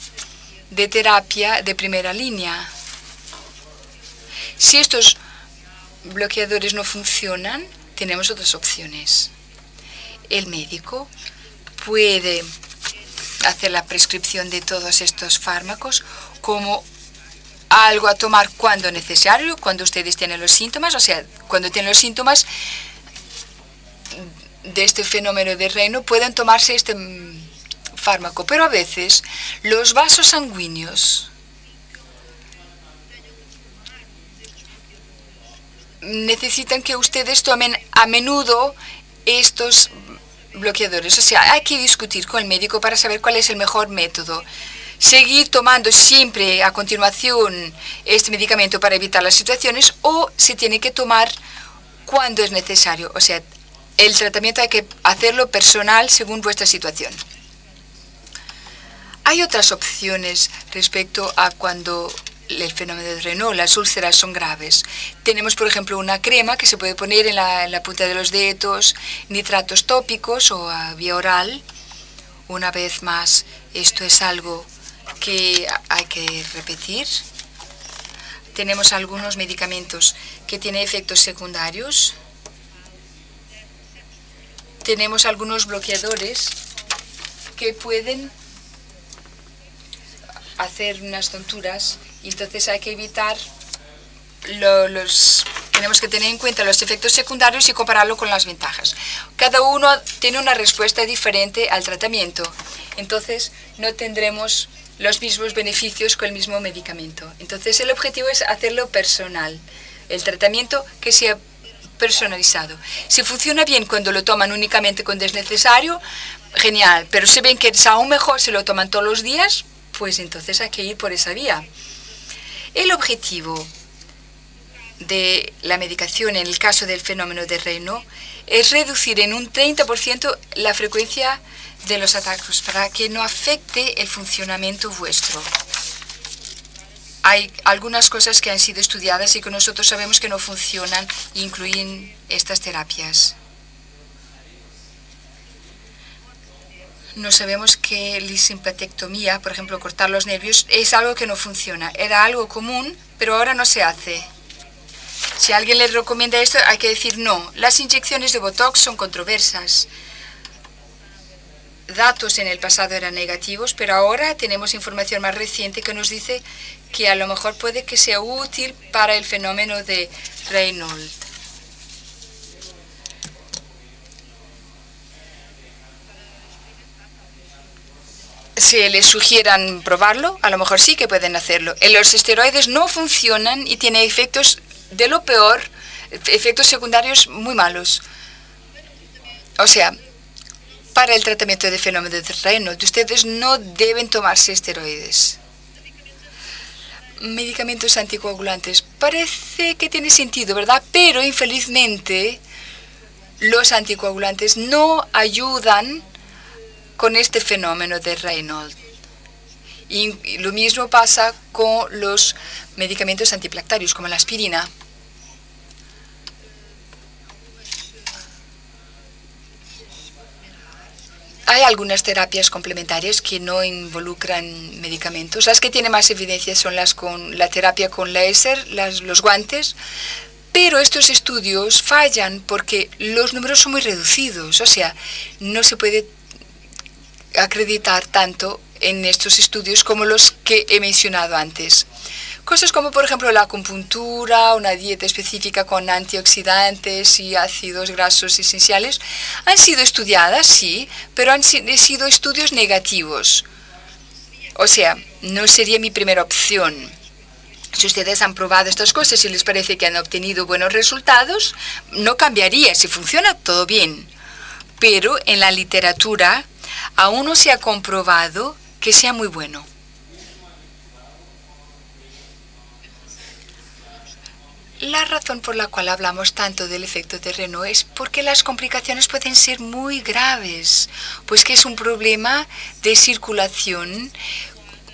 de terapia de primera línea. Si estos bloqueadores no funcionan, tenemos otras opciones. El médico puede hacer la prescripción de todos estos fármacos como algo a tomar cuando necesario, cuando ustedes tienen los síntomas, o sea, cuando tienen los síntomas de este fenómeno de Raynaud, pueden tomarse este fármaco. Pero a veces los vasos sanguíneos necesitan que ustedes tomen a menudo estos bloqueadores. O sea, hay que discutir con el médico para saber cuál es el mejor método. Seguir tomando siempre a continuación este medicamento para evitar las situaciones, o se tiene que tomar cuando es necesario. O sea, el tratamiento hay que hacerlo personal según vuestra situación. Hay otras opciones respecto a cuando el fenómeno de Raynaud, las úlceras son graves. Tenemos, por ejemplo, una crema que se puede poner en la punta de los dedos, nitratos tópicos o a vía oral. Una vez más, esto es algo que hay que repetir. Tenemos algunos medicamentos que tienen efectos secundarios. Tenemos algunos bloqueadores que pueden hacer unas tonturas, y entonces hay que evitar tenemos que tener en cuenta los efectos secundarios y compararlo con las ventajas. Cada uno tiene una respuesta diferente al tratamiento, entonces no tendremos los mismos beneficios con el mismo medicamento. Entonces el objetivo es hacerlo personal, el tratamiento que sea personalizado. Si funciona bien cuando lo toman únicamente cuando es necesario, genial, pero si ven que es aún mejor si lo toman todos los días, pues entonces hay que ir por esa vía. El objetivo de la medicación en el caso del fenómeno de Raynaud es reducir en un 30% la frecuencia de los ataques para que no afecte el funcionamiento vuestro. Hay algunas cosas que han sido estudiadas y que nosotros sabemos que no funcionan e incluyen estas terapias. No sabemos que la simpatectomía, por ejemplo, cortar los nervios, es algo que no funciona. Era algo común, pero ahora no se hace. Si alguien le recomienda esto, hay que decir no. Las inyecciones de Botox son controversas. Datos en el pasado eran negativos, pero ahora tenemos información más reciente que nos dice que a lo mejor puede que sea útil para el fenómeno de Raynaud. Si les sugieran probarlo, a lo mejor sí que pueden hacerlo. Los esteroides no funcionan y tienen efectos de lo peor, efectos secundarios muy malos. O sea, para el tratamiento de fenómeno de Raynaud, ustedes no deben tomarse esteroides. Medicamentos anticoagulantes parece que tiene sentido, ¿verdad? Pero infelizmente los anticoagulantes no ayudan con este fenómeno de Raynaud. Y lo mismo pasa con los medicamentos antiplactarios, como la aspirina. Hay algunas terapias complementarias que no involucran medicamentos. Las que tienen más evidencia son las con la terapia con láser, los guantes, pero estos estudios fallan porque los números son muy reducidos, o sea, no se puede acreditar tanto en estos estudios como los que he mencionado antes. Cosas como, por ejemplo, la acupuntura, una dieta específica con antioxidantes y ácidos grasos esenciales, han sido estudiadas, sí, pero han sido estudios negativos. O sea, no sería mi primera opción. Si ustedes han probado estas cosas y les parece que han obtenido buenos resultados, no cambiaría. Si funciona, todo bien. Pero en la literatura aún no se ha comprobado que sea muy bueno. La razón por la cual hablamos tanto del efecto de Raynaud es porque las complicaciones pueden ser muy graves, pues que es un problema de circulación.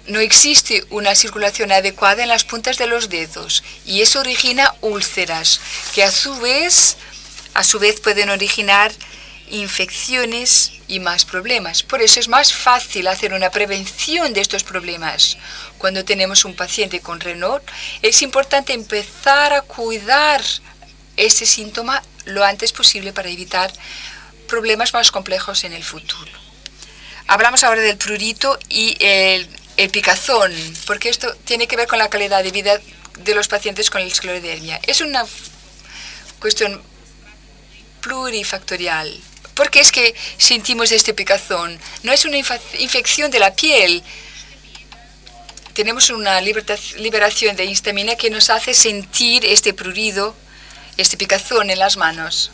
No existe una circulación adecuada en las puntas de los dedos y eso origina úlceras, que a su vez pueden originar infecciones y más problemas. Por eso es más fácil hacer una prevención de estos problemas. Cuando tenemos un paciente con Raynaud, es importante empezar a cuidar ese síntoma lo antes posible para evitar problemas más complejos en el futuro. Hablamos ahora del prurito y el picazón, porque esto tiene que ver con la calidad de vida de los pacientes con esclerodermia. Es una cuestión plurifactorial. ¿Por qué es que sentimos este picazón? No es una infección de la piel. Tenemos una liberación de histamina que nos hace sentir este prurido, este picazón en las manos.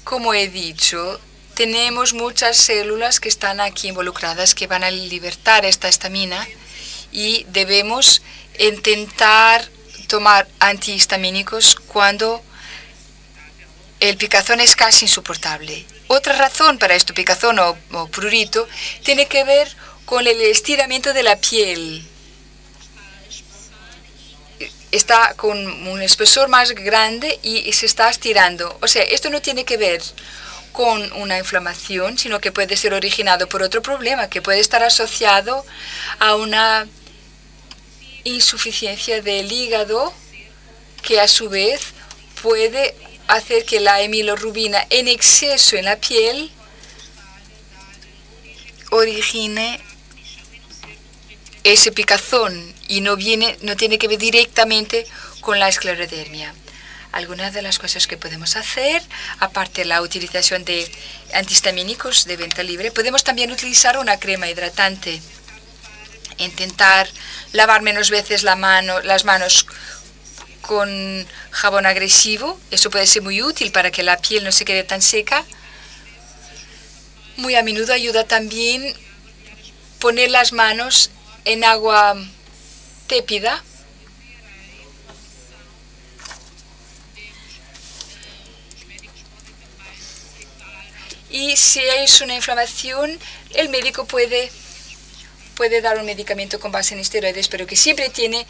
Como he dicho, tenemos muchas células que están aquí involucradas que van a libertar esta histamina y debemos intentar tomar antihistamínicos cuando el picazón es casi insoportable. Otra razón para este picazón o prurito tiene que ver con el estiramiento de la piel. Está con un espesor más grande y se está estirando. O sea, esto no tiene que ver con una inflamación, sino que puede ser originado por otro problema, que puede estar asociado a una insuficiencia del hígado, que a su vez puede hacer que la hemilorrubina en exceso en la piel origine ese picazón y no tiene que ver directamente con la esclerodermia. Algunas de las cosas que podemos hacer, aparte de la utilización de antihistamínicos de venta libre, podemos también utilizar una crema hidratante. Intentar lavar menos veces las manos con jabón agresivo. Eso puede ser muy útil para que la piel no se quede tan seca. Muy a menudo ayuda también poner las manos en agua tépida. Y si es una inflamación, el médico puede dar un medicamento con base en esteroides, pero que siempre tiene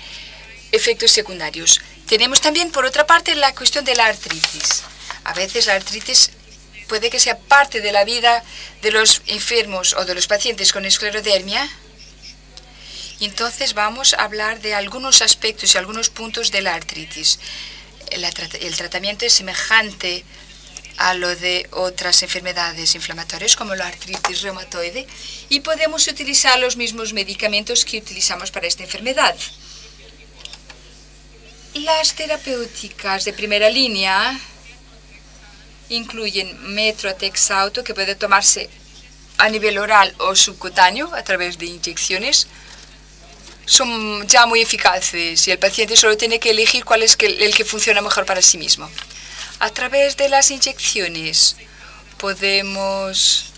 efectos secundarios. Tenemos también, por otra parte, la cuestión de la artritis. A veces la artritis puede que sea parte de la vida de los enfermos o de los pacientes con esclerodermia. Y entonces vamos a hablar de algunos aspectos y algunos puntos de la artritis. El tratamiento es semejante a lo de otras enfermedades inflamatorias como la artritis reumatoide y podemos utilizar los mismos medicamentos que utilizamos para esta enfermedad. Las terapéuticas de primera línea incluyen Metronidazol, que puede tomarse a nivel oral o subcutáneo a través de inyecciones. Son ya muy eficaces y el paciente solo tiene que elegir cuál es el que funciona mejor para sí mismo. A través de las inyecciones podemos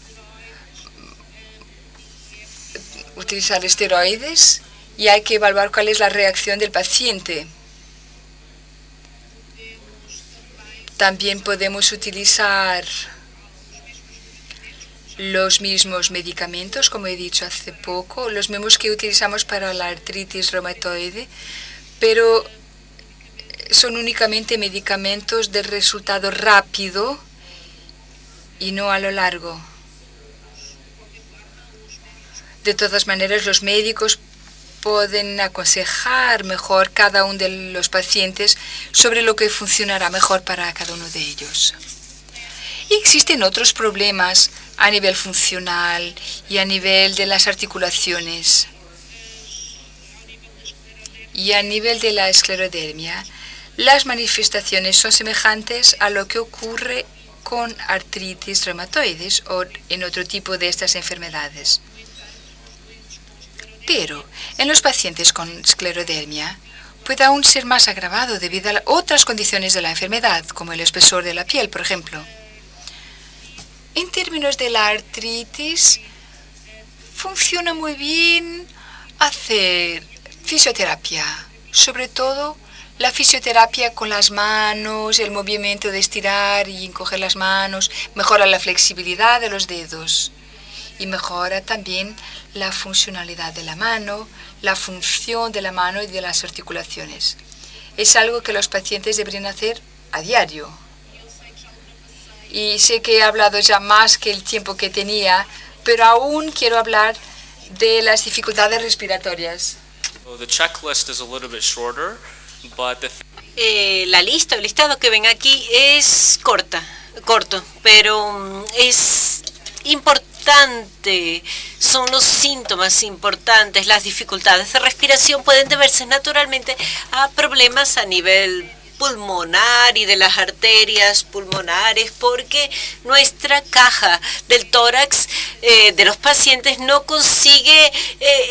utilizar esteroides y hay que evaluar cuál es la reacción del paciente. También podemos utilizar los mismos medicamentos, como he dicho hace poco, los mismos que utilizamos para la artritis reumatoide, pero son únicamente medicamentos de resultado rápido y no a lo largo. De todas maneras, los médicos pueden aconsejar mejor cada uno de los pacientes sobre lo que funcionará mejor para cada uno de ellos. Y existen otros problemas a nivel funcional y a nivel de las articulaciones. Y a nivel de la esclerodermia, las manifestaciones son semejantes a lo que ocurre con artritis reumatoides o en otro tipo de estas enfermedades. Pero en los pacientes con esclerodermia puede aún ser más agravado debido a otras condiciones de la enfermedad, como el espesor de la piel, por ejemplo. En términos de la artritis, funciona muy bien hacer fisioterapia, sobre todo la fisioterapia con las manos, el movimiento de estirar y encoger las manos, mejora la flexibilidad de los dedos y mejora también la funcionalidad de la mano, la función de la mano y de las articulaciones. Es algo que los pacientes deberían hacer a diario. Y sé que he hablado ya más que el tiempo que tenía, pero aún quiero hablar de las dificultades respiratorias. The checklist is a little bit shorter, but La lista, el listado que ven aquí es corto, pero es importante. Son los síntomas importantes. Las dificultades de respiración pueden deberse naturalmente a problemas a nivel pulmonar y de las arterias pulmonares, porque nuestra caja del tórax de los pacientes no consigue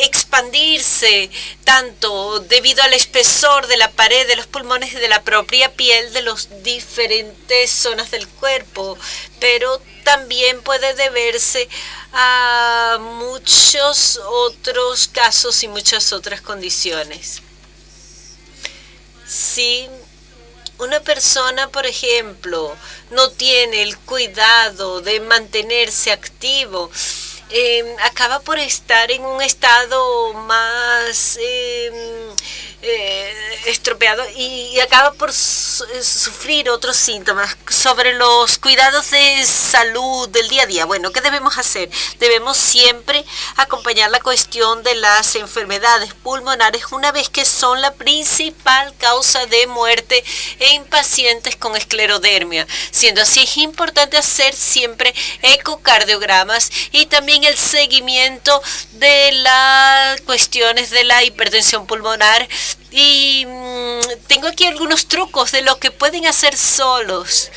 expandirse tanto debido al espesor de la pared de los pulmones y de la propia piel de las diferentes zonas del cuerpo, pero también puede deberse a muchos otros casos y muchas otras condiciones. Si una persona, por ejemplo, no tiene el cuidado de mantenerse activo, acaba por estar en un estado más estropeado y acaba por sufrir otros síntomas. Sobre los cuidados de salud del día a día, bueno, ¿qué debemos hacer? Debemos siempre acompañar la cuestión de las enfermedades pulmonares una vez que son la principal causa de muerte en pacientes con esclerodermia. Siendo así, es importante hacer siempre ecocardiogramas y también el seguimiento de las cuestiones de la hipertensión pulmonar. Y tengo aquí algunos trucos de lo que pueden hacer solos,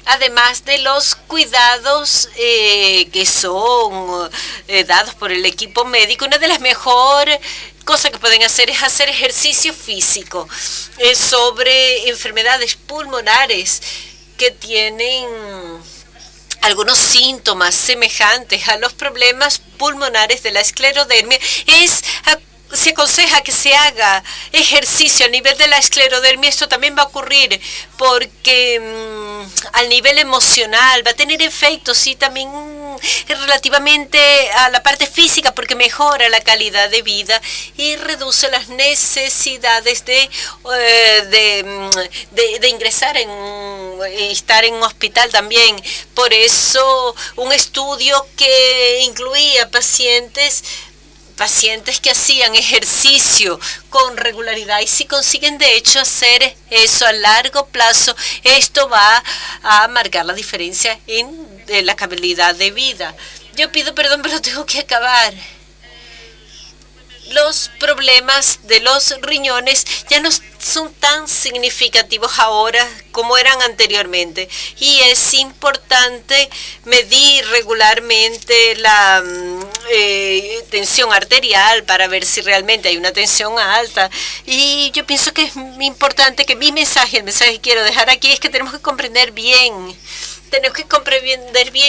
además de los cuidados que son dados por el equipo médico. Una de las mejores cosas que pueden hacer es hacer ejercicio físico sobre enfermedades pulmonares que tienen algunos síntomas semejantes a los problemas pulmonares de la esclerodermia. Se aconseja que se haga ejercicio a nivel de la esclerodermia. Esto también va a ocurrir porque al nivel emocional va a tener efectos y también relativamente a la parte física, porque mejora la calidad de vida y reduce las necesidades de ingresar y estar en un hospital también. Por eso un estudio que incluía pacientes que hacían ejercicio con regularidad, y si consiguen de hecho hacer eso a largo plazo, esto va a marcar la diferencia en la calidad de vida. Yo pido perdón, pero tengo que acabar. Los problemas de los riñones ya no son tan significativos ahora como eran anteriormente, y es importante medir regularmente la tensión arterial para ver si realmente hay una tensión alta. Y yo pienso que es importante que el mensaje que quiero dejar aquí es que tenemos que comprender bien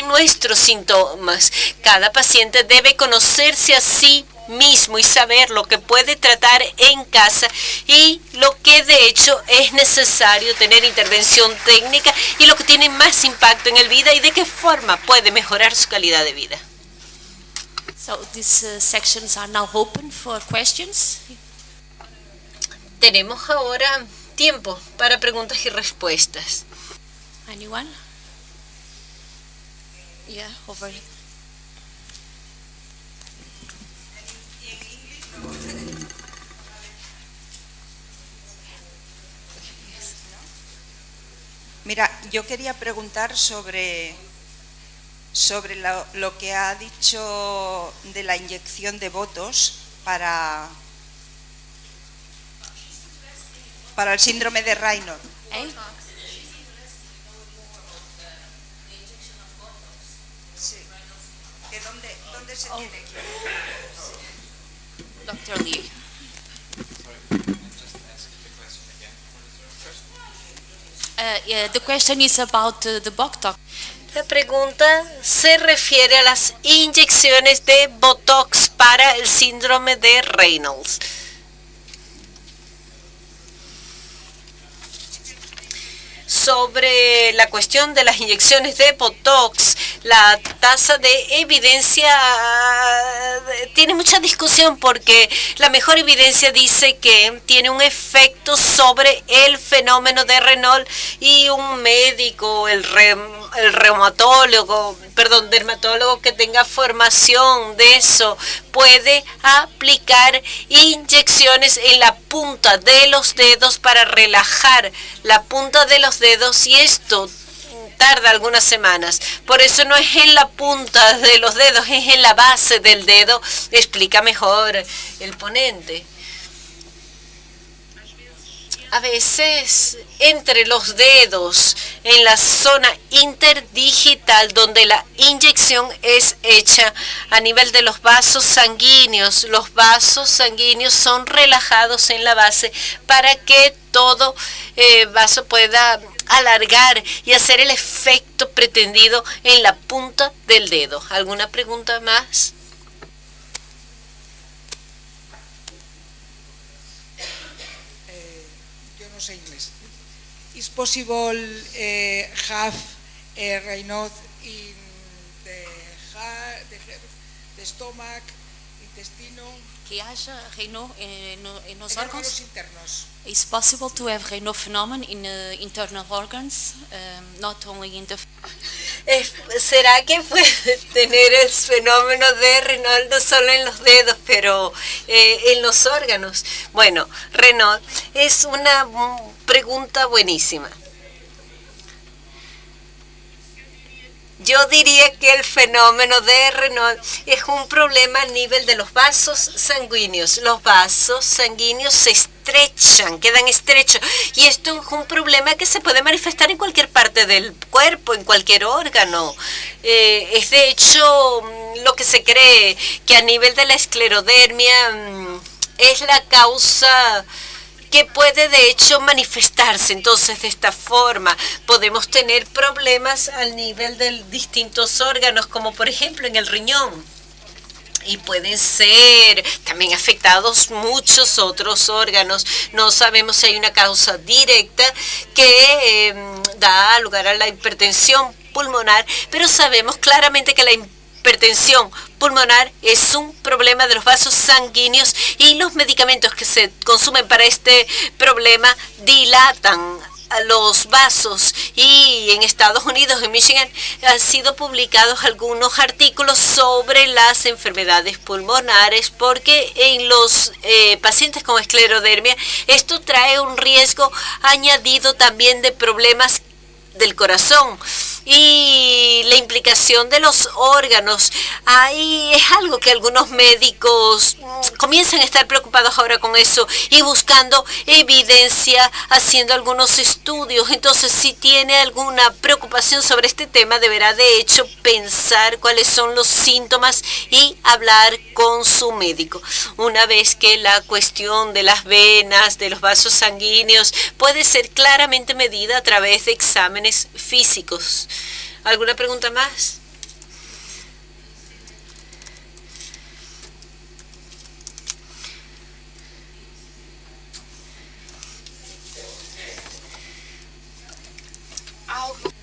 nuestros síntomas. Cada paciente debe conocerse a sí mismo y saber lo que puede tratar en casa y lo que de hecho es necesario tener intervención técnica y lo que tiene más impacto en el vida y de qué forma puede mejorar su calidad de vida. So these sections are now open for questions. Tenemos ahora tiempo para preguntas y respuestas. Anyone? Yeah, over here. Mira, yo quería preguntar sobre lo que ha dicho de la inyección de Botox para el síndrome de Raynaud. ¿Eh? Sí. ¿Que dónde se tiene que Dr. Lee. Yeah, the question is about the Botox. La pregunta se refiere a las inyecciones de Botox para el síndrome de Reynolds. Sobre la cuestión de las inyecciones de Botox, la tasa de evidencia tiene mucha discusión porque la mejor evidencia dice que tiene un efecto sobre el fenómeno de Raynaud y un médico, el dermatólogo que tenga formación de eso puede aplicar inyecciones en la punta de los dedos para relajar la punta de los dedos y esto tarda algunas semanas. Por eso no es en la punta de los dedos, es en la base del dedo. Explica mejor el ponente. A veces entre los dedos, en la zona interdigital donde la inyección es hecha a nivel de los vasos sanguíneos son relajados en la base para que todo vaso pueda alargar y hacer el efecto pretendido en la punta del dedo. ¿Alguna pregunta más? Say English. Is possible have Raynaud in the stomach, intestino? Que haya Raynaud en los órganos órganos. internos. It's possible to have Raynaud phenomenon in internal organs, not only in the. ¿Será que puede tener el fenómeno de Raynaud no solo en los dedos, pero en los órganos? Bueno, Raynaud es una pregunta buenísima. Yo diría que el fenómeno de Raynaud es un problema a nivel de los vasos sanguíneos. Los vasos sanguíneos se estrechan, quedan estrechos. Y esto es un problema que se puede manifestar en cualquier parte del cuerpo, en cualquier órgano. Es de hecho lo que se cree que a nivel de la esclerodermia es la causa que puede de hecho manifestarse. Entonces de esta forma podemos tener problemas al nivel de distintos órganos, como por ejemplo en el riñón. Y pueden ser también afectados muchos otros órganos. No sabemos si hay una causa directa que da lugar a la hipertensión pulmonar, pero sabemos claramente que la hipertensión pulmonar es un problema de los vasos sanguíneos y los medicamentos que se consumen para este problema dilatan los vasos. Y en Estados Unidos, en Michigan, han sido publicados algunos artículos sobre las enfermedades pulmonares porque en los pacientes con esclerodermia esto trae un riesgo añadido también de problemas del corazón y la implicación de los órganos. Ahí es algo que algunos médicos comienzan a estar preocupados ahora con eso y buscando evidencia, haciendo algunos estudios. Entonces, si tiene alguna preocupación sobre este tema, deberá de hecho pensar cuáles son los síntomas y hablar con su médico. Una vez que la cuestión de las venas, de los vasos sanguíneos, puede ser claramente medida a través de exámenes físicos. ¿Alguna pregunta más?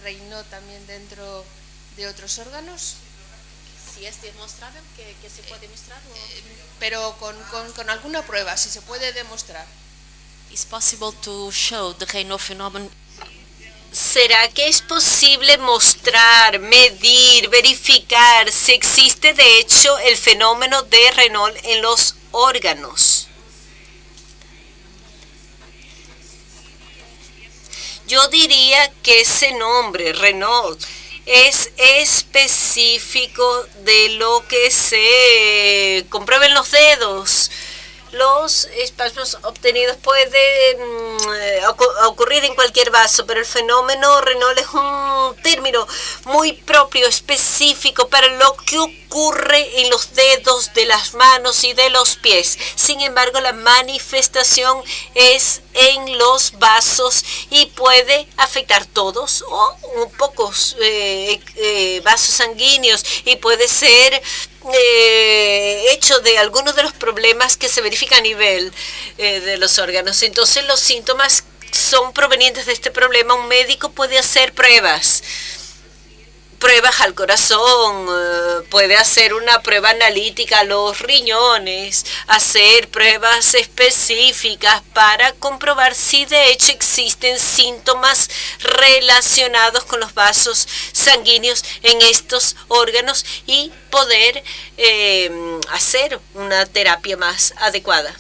Raynaud también dentro de otros órganos, Si es demostrable que se puede demostrar, pero con alguna prueba, si se puede demostrar. it's possible to show the Raynaud phenomenon. ¿Será que es posible mostrar, medir, verificar si existe de hecho el fenómeno de Raynaud en los órganos? Yo diría que ese nombre, Raynaud, es específico de lo que se comprueba en los dedos. Los espasmos obtenidos pueden ocurrir en cualquier vaso, pero el fenómeno Raynaud es un término muy propio, específico para lo que ocurre en los dedos de las manos y de los pies. Sin embargo, la manifestación es en los vasos y puede afectar todos o pocos vasos sanguíneos y puede ser hecho de algunos de los problemas que se verifican a nivel de los órganos. Entonces los síntomas son provenientes de este problema. Un médico puede hacer pruebas al corazón, puede hacer una prueba analítica a los riñones, hacer pruebas específicas para comprobar si de hecho existen síntomas relacionados con los vasos sanguíneos en estos órganos y poder hacer una terapia más adecuada.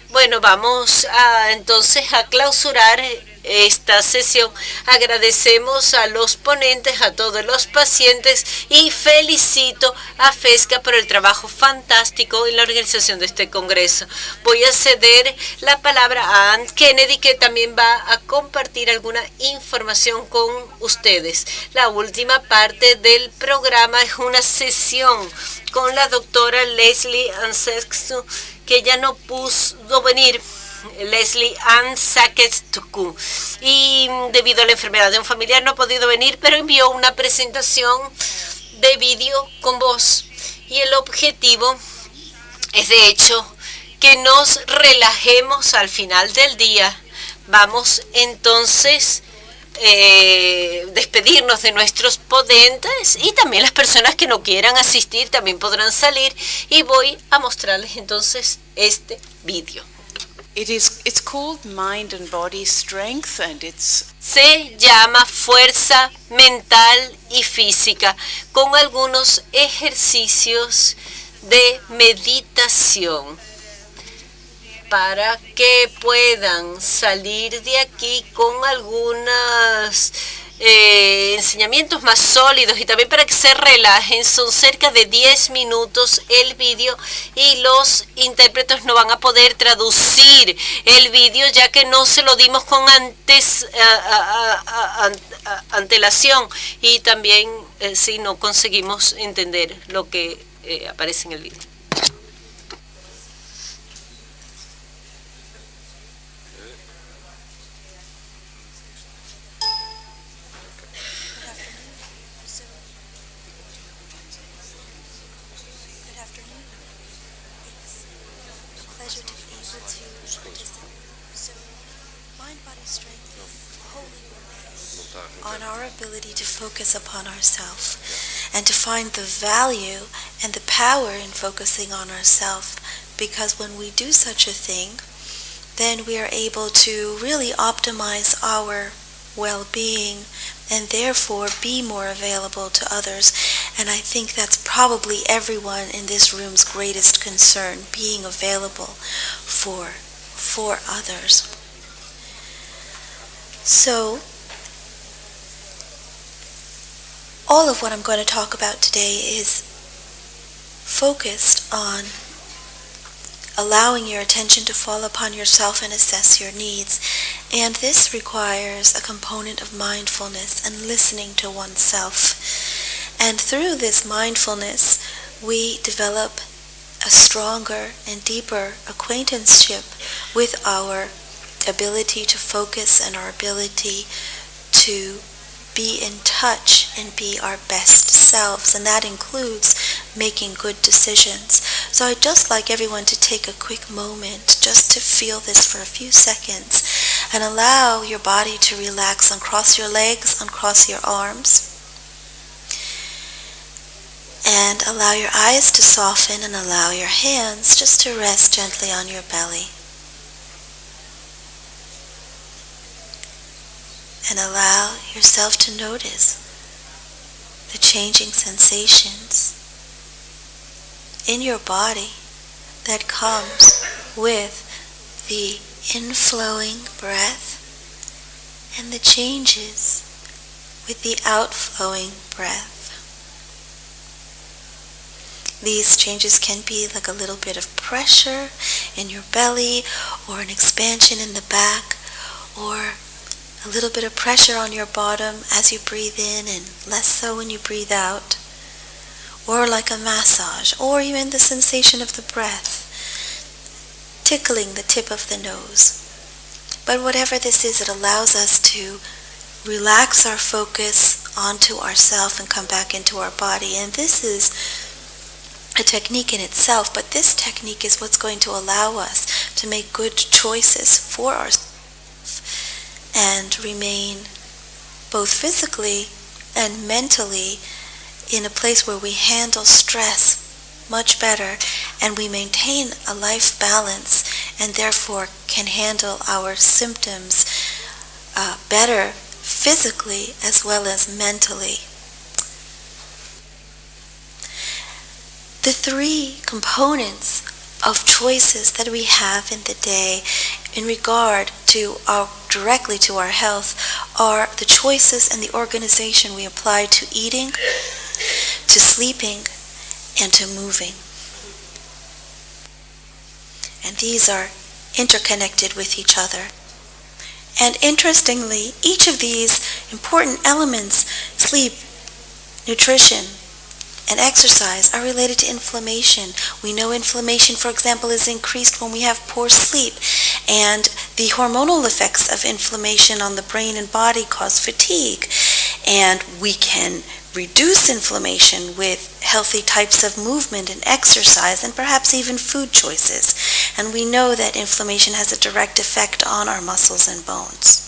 Bueno, vamos entonces a clausurar esta sesión. Agradecemos a los ponentes, a todos los pacientes y felicito a FESCA por el trabajo fantástico en la organización de este congreso. Voy a ceder la palabra a Ann Kennedy, que también va a compartir alguna información con ustedes. La última parte del programa es una sesión con la doctora Leslie Ansexu, que ya no pudo venir, Leslie Ann Sackett-Tuku, y debido a la enfermedad de un familiar no ha podido venir, pero envió una presentación de vídeo con voz. Y el objetivo es de hecho que nos relajemos al final del día. Vamos entonces despedirnos de nuestros ponentes y también las personas que no quieran asistir también podrán salir, y voy a mostrarles entonces este vídeo. It's called Mind and Body Strength, and Se llama fuerza mental y física, con algunos ejercicios de meditación para que puedan salir de aquí con algunos enseñamientos más sólidos y también para que se relajen. Son cerca de 10 minutos el vídeo y los intérpretes no van a poder traducir el vídeo ya que no se lo dimos con antelación, y también si no conseguimos entender lo que aparece en el vídeo. On our ability to focus upon ourselves and to find the value and the power in focusing on ourselves, because when we do such a thing, then we are able to really optimize our well-being and therefore be more available to others. And I think that's probably everyone in this room's greatest concern, being available for others. So all of what I'm going to talk about today is focused on allowing your attention to fall upon yourself and assess your needs. And this requires a component of mindfulness and listening to oneself. And through this mindfulness, we develop a stronger and deeper acquaintanceship with our ability to focus and our ability to be in touch and be our best selves, and that includes making good decisions. So I'd just like everyone to take a quick moment just to feel this for a few seconds and allow your body to relax. Uncross your legs, uncross your arms. And allow your eyes to soften and allow your hands just to rest gently on your belly. And allow yourself to notice the changing sensations in your body that comes with the inflowing breath and the changes with the outflowing breath. These changes can be like a little bit of pressure in your belly, or an expansion in the back, or a little bit of pressure on your bottom as you breathe in and less so when you breathe out, or like a massage, or even the sensation of the breath tickling the tip of the nose. But whatever this is, it allows us to relax our focus onto ourself and come back into our body. And this is a technique in itself, but this technique is what's going to allow us to make good choices for ourselves and remain both physically and mentally in a place where we handle stress much better and we maintain a life balance and therefore can handle our symptoms better physically as well as mentally. The three components of choices that we have in the day in regard to directly to our health are the choices and the organization we apply to eating, to sleeping, and to moving. And these are interconnected with each other. And interestingly, each of these important elements, sleep, nutrition, and exercise, are related to inflammation. We know inflammation, for example, is increased when we have poor sleep, and the hormonal effects of inflammation on the brain and body cause fatigue. And we can reduce inflammation with healthy types of movement and exercise and perhaps even food choices. And we know that inflammation has a direct effect on our muscles and bones.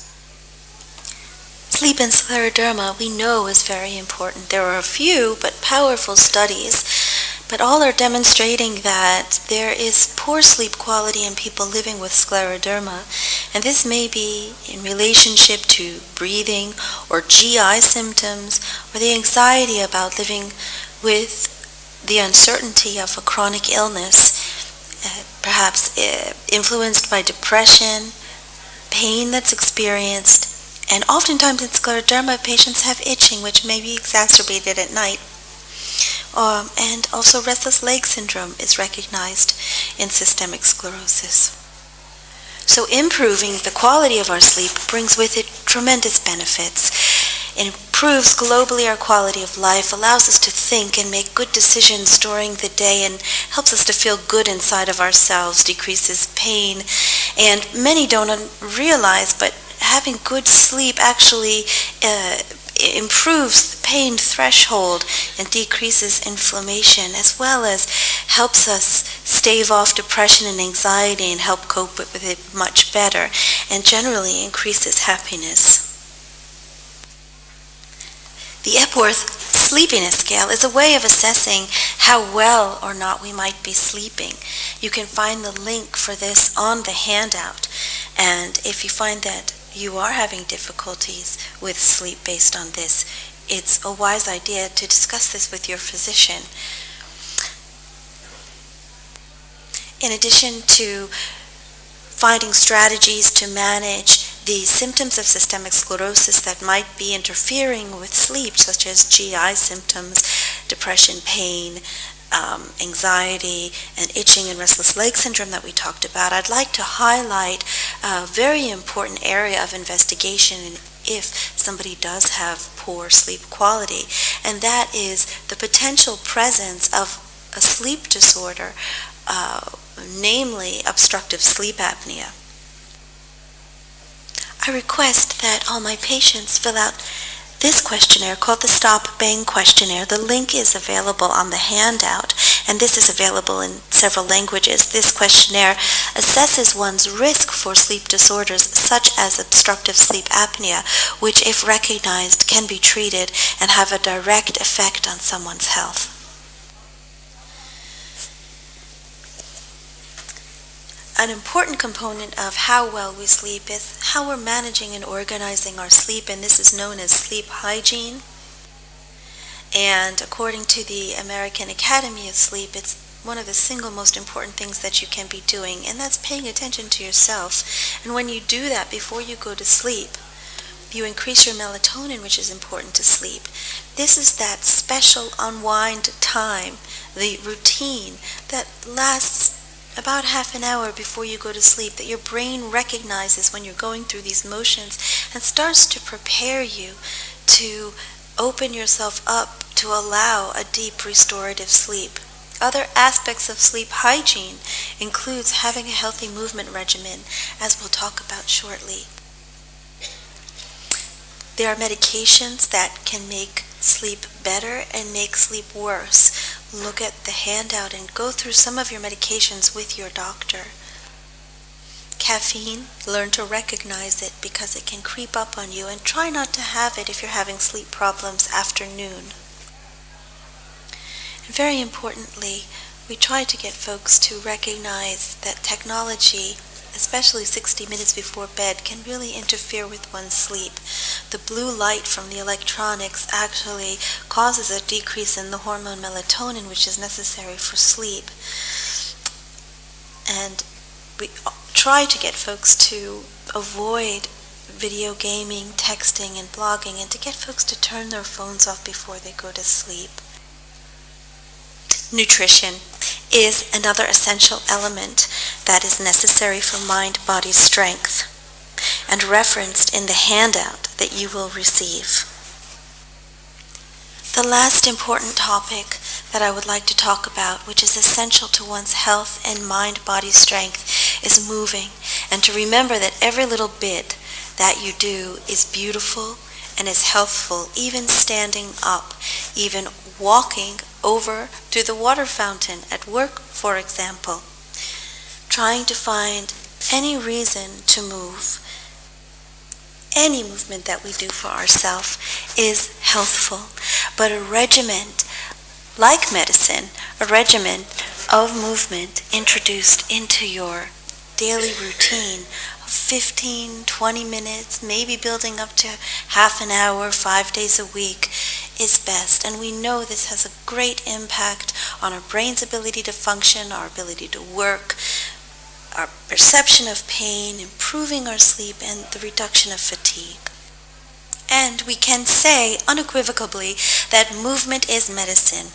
Sleep and scleroderma we know is very important. There are a few but powerful studies, but all are demonstrating that there is poor sleep quality in people living with scleroderma, and this may be in relationship to breathing or GI symptoms or the anxiety about living with the uncertainty of a chronic illness, perhaps influenced by depression, pain that's experienced. And oftentimes in scleroderma, patients have itching, which may be exacerbated at night. And also restless leg syndrome is recognized in systemic sclerosis. So improving the quality of our sleep brings with it tremendous benefits. It improves globally our quality of life, allows us to think and make good decisions during the day, and helps us to feel good inside of ourselves, decreases pain. And many don't realize, but having good sleep actually improves the pain threshold and decreases inflammation, as well as helps us stave off depression and anxiety and help cope with it much better, and generally increases happiness. The Epworth Sleepiness Scale is a way of assessing how well or not we might be sleeping. You can find the link for this on the handout, and if you find that you are having difficulties with sleep based on this, it's a wise idea to discuss this with your physician. In addition to finding strategies to manage the symptoms of systemic sclerosis that might be interfering with sleep, such as GI symptoms, depression, pain, anxiety, and itching and restless leg syndrome that we talked about, I'd like to highlight a very important area of investigation if somebody does have poor sleep quality, and that is the potential presence of a sleep disorder, namely obstructive sleep apnea. I request that all my patients fill out this questionnaire called the Stop Bang Questionnaire. The link is available on the handout, and this is available in several languages. This questionnaire assesses one's risk for sleep disorders such as obstructive sleep apnea, which, if recognized, can be treated and have a direct effect on someone's health. An important component of how well we sleep is how we're managing and organizing our sleep, and this is known as sleep hygiene. And according to the American Academy of Sleep, it's one of the single most important things that you can be doing, and that's paying attention to yourself. And when you do that before you go to sleep, you increase your melatonin, which is important to sleep. This is that special unwind time, the routine that lasts about half an hour before you go to sleep, that your brain recognizes when you're going through these motions and starts to prepare you to open yourself up to allow a deep restorative sleep. Other aspects of sleep hygiene includes having a healthy movement regimen, as we'll talk about shortly. There are medications that can make sleep better and make sleep worse. Look at the handout and go through some of your medications with your doctor. Caffeine, learn to recognize it because it can creep up on you, and try not to have it if you're having sleep problems after noon. And very importantly, we try to get folks to recognize that technology, especially 60 minutes before bed, can really interfere with one's sleep. The blue light from the electronics actually causes a decrease in the hormone melatonin, which is necessary for sleep. And we try to get folks to avoid video gaming, texting, and blogging, and to get folks to turn their phones off before they go to sleep. Nutrition is another essential element that is necessary for mind-body strength, and referenced in the handout that you will receive. The last important topic that I would like to talk about, which is essential to one's health and mind-body strength, is moving, and to remember that every little bit that you do is beautiful and is healthful, even standing up, even walking over to the water fountain at work, for example. Trying to find any reason to move. Any movement that we do for ourselves is healthful, but a regimen, like medicine, a regimen of movement introduced into your daily routine of 15, 20 minutes, maybe building up to half an hour, 5 days a week, is best. And we know this has a great impact on our brain's ability to function, our ability to work, our perception of pain, improving our sleep, and the reduction of fatigue. And we can say unequivocally that movement is medicine.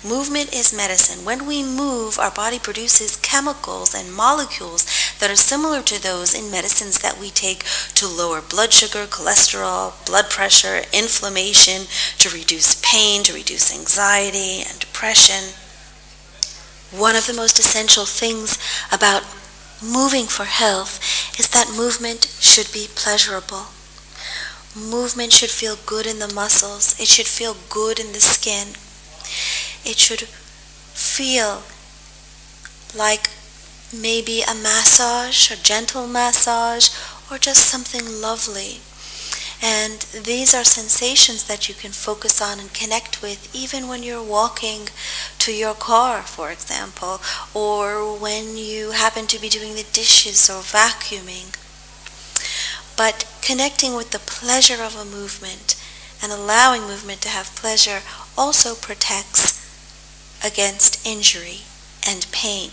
Movement is medicine. When we move, our body produces chemicals and molecules that are similar to those in medicines that we take to lower blood sugar, cholesterol, blood pressure, inflammation, to reduce pain, to reduce anxiety and depression. One of the most essential things about moving for health is that movement should be pleasurable. Movement should feel good in the muscles. It should feel good in the skin. It should feel like maybe a massage, a gentle massage, or just something lovely. And these are sensations that you can focus on and connect with even when you're walking to your car, for example, or when you happen to be doing the dishes or vacuuming. But connecting with the pleasure of a movement and allowing movement to have pleasure also protects against injury and pain.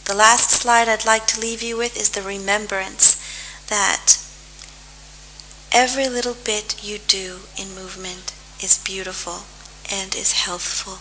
The last slide I'd like to leave you with is the remembrance that every little bit you do in movement is beautiful and is healthful.